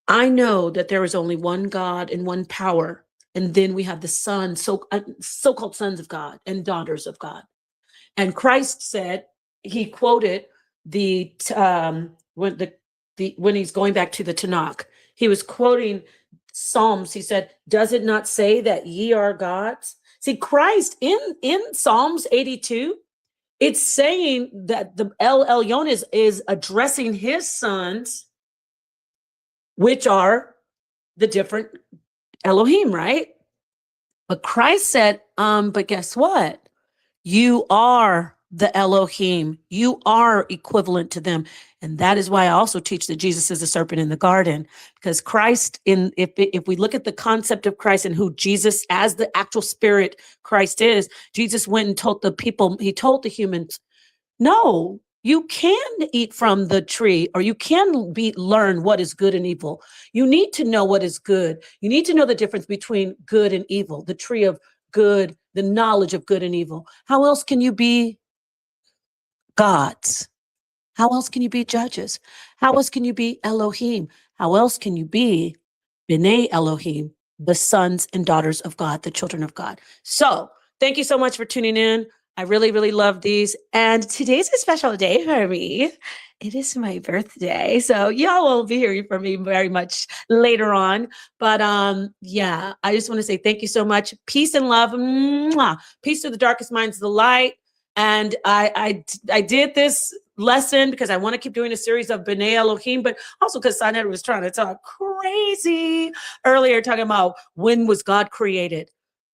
I know that there is only one God and one power. And then we have the sons, so-called sons of God and daughters of God. And Christ said, he quoted when he's going back to the Tanakh, he was quoting Psalms. He said, does it not say that ye are gods? See, Christ in Psalms 82, it's saying that the El Elyon is addressing his sons, which are the different Elohim, right? But Christ said, but guess what? You are the Elohim. You are equivalent to them. And that is why I also teach that Jesus is the serpent in the garden, because Christ, if we look at the concept of Christ and who Jesus as the actual spirit Christ is, Jesus went and told the people, he told the humans, no, you can eat from the tree, or you can learn what is good and evil. You need to know what is good. You need to know the difference between good and evil, the tree of good, the knowledge of good and evil. How else can you be gods? How else can you be judges? How else can you be Elohim? How else can you be Bene Elohim, the sons and daughters of God, the children of God? So thank you so much for tuning in. I really, really love these. And today's a special day for me. It is my birthday. So y'all will be hearing from me very much later on. But yeah, I just want to say thank you so much. Peace and love. Mwah. Peace to the darkest minds of the light. And I did this lesson because I want to keep doing a series of Bene Elohim, but also because Sanet was trying to talk crazy earlier, talking about when was God created.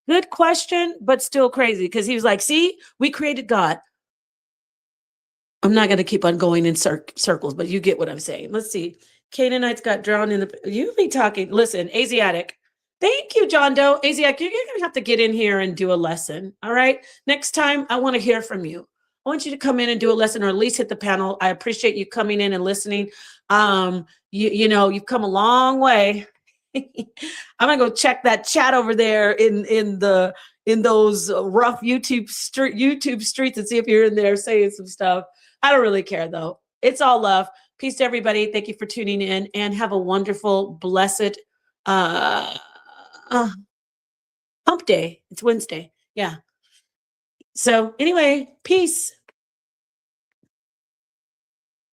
Good question, but still crazy, because he was like, see, we created God. I'm not going to keep on going in circles, but you get what I'm saying. Let's see. Canaanites got drowned in the, you be talking, listen, Asiatic. Thank you, John Doe. Asiatic, you're going to have to get in here and do a lesson. All right. Next time, I want to hear from you. I want you to come in and do a lesson, or at least hit the panel. I appreciate you coming in and listening. You know, you've come a long way. I'm gonna go check that chat over there in those rough YouTube streets and see if you're in there saying some stuff. I don't really care though. It's all love. Peace to everybody. Thank you for tuning in, and have a wonderful, blessed hump day. It's Wednesday. Yeah. So anyway, peace.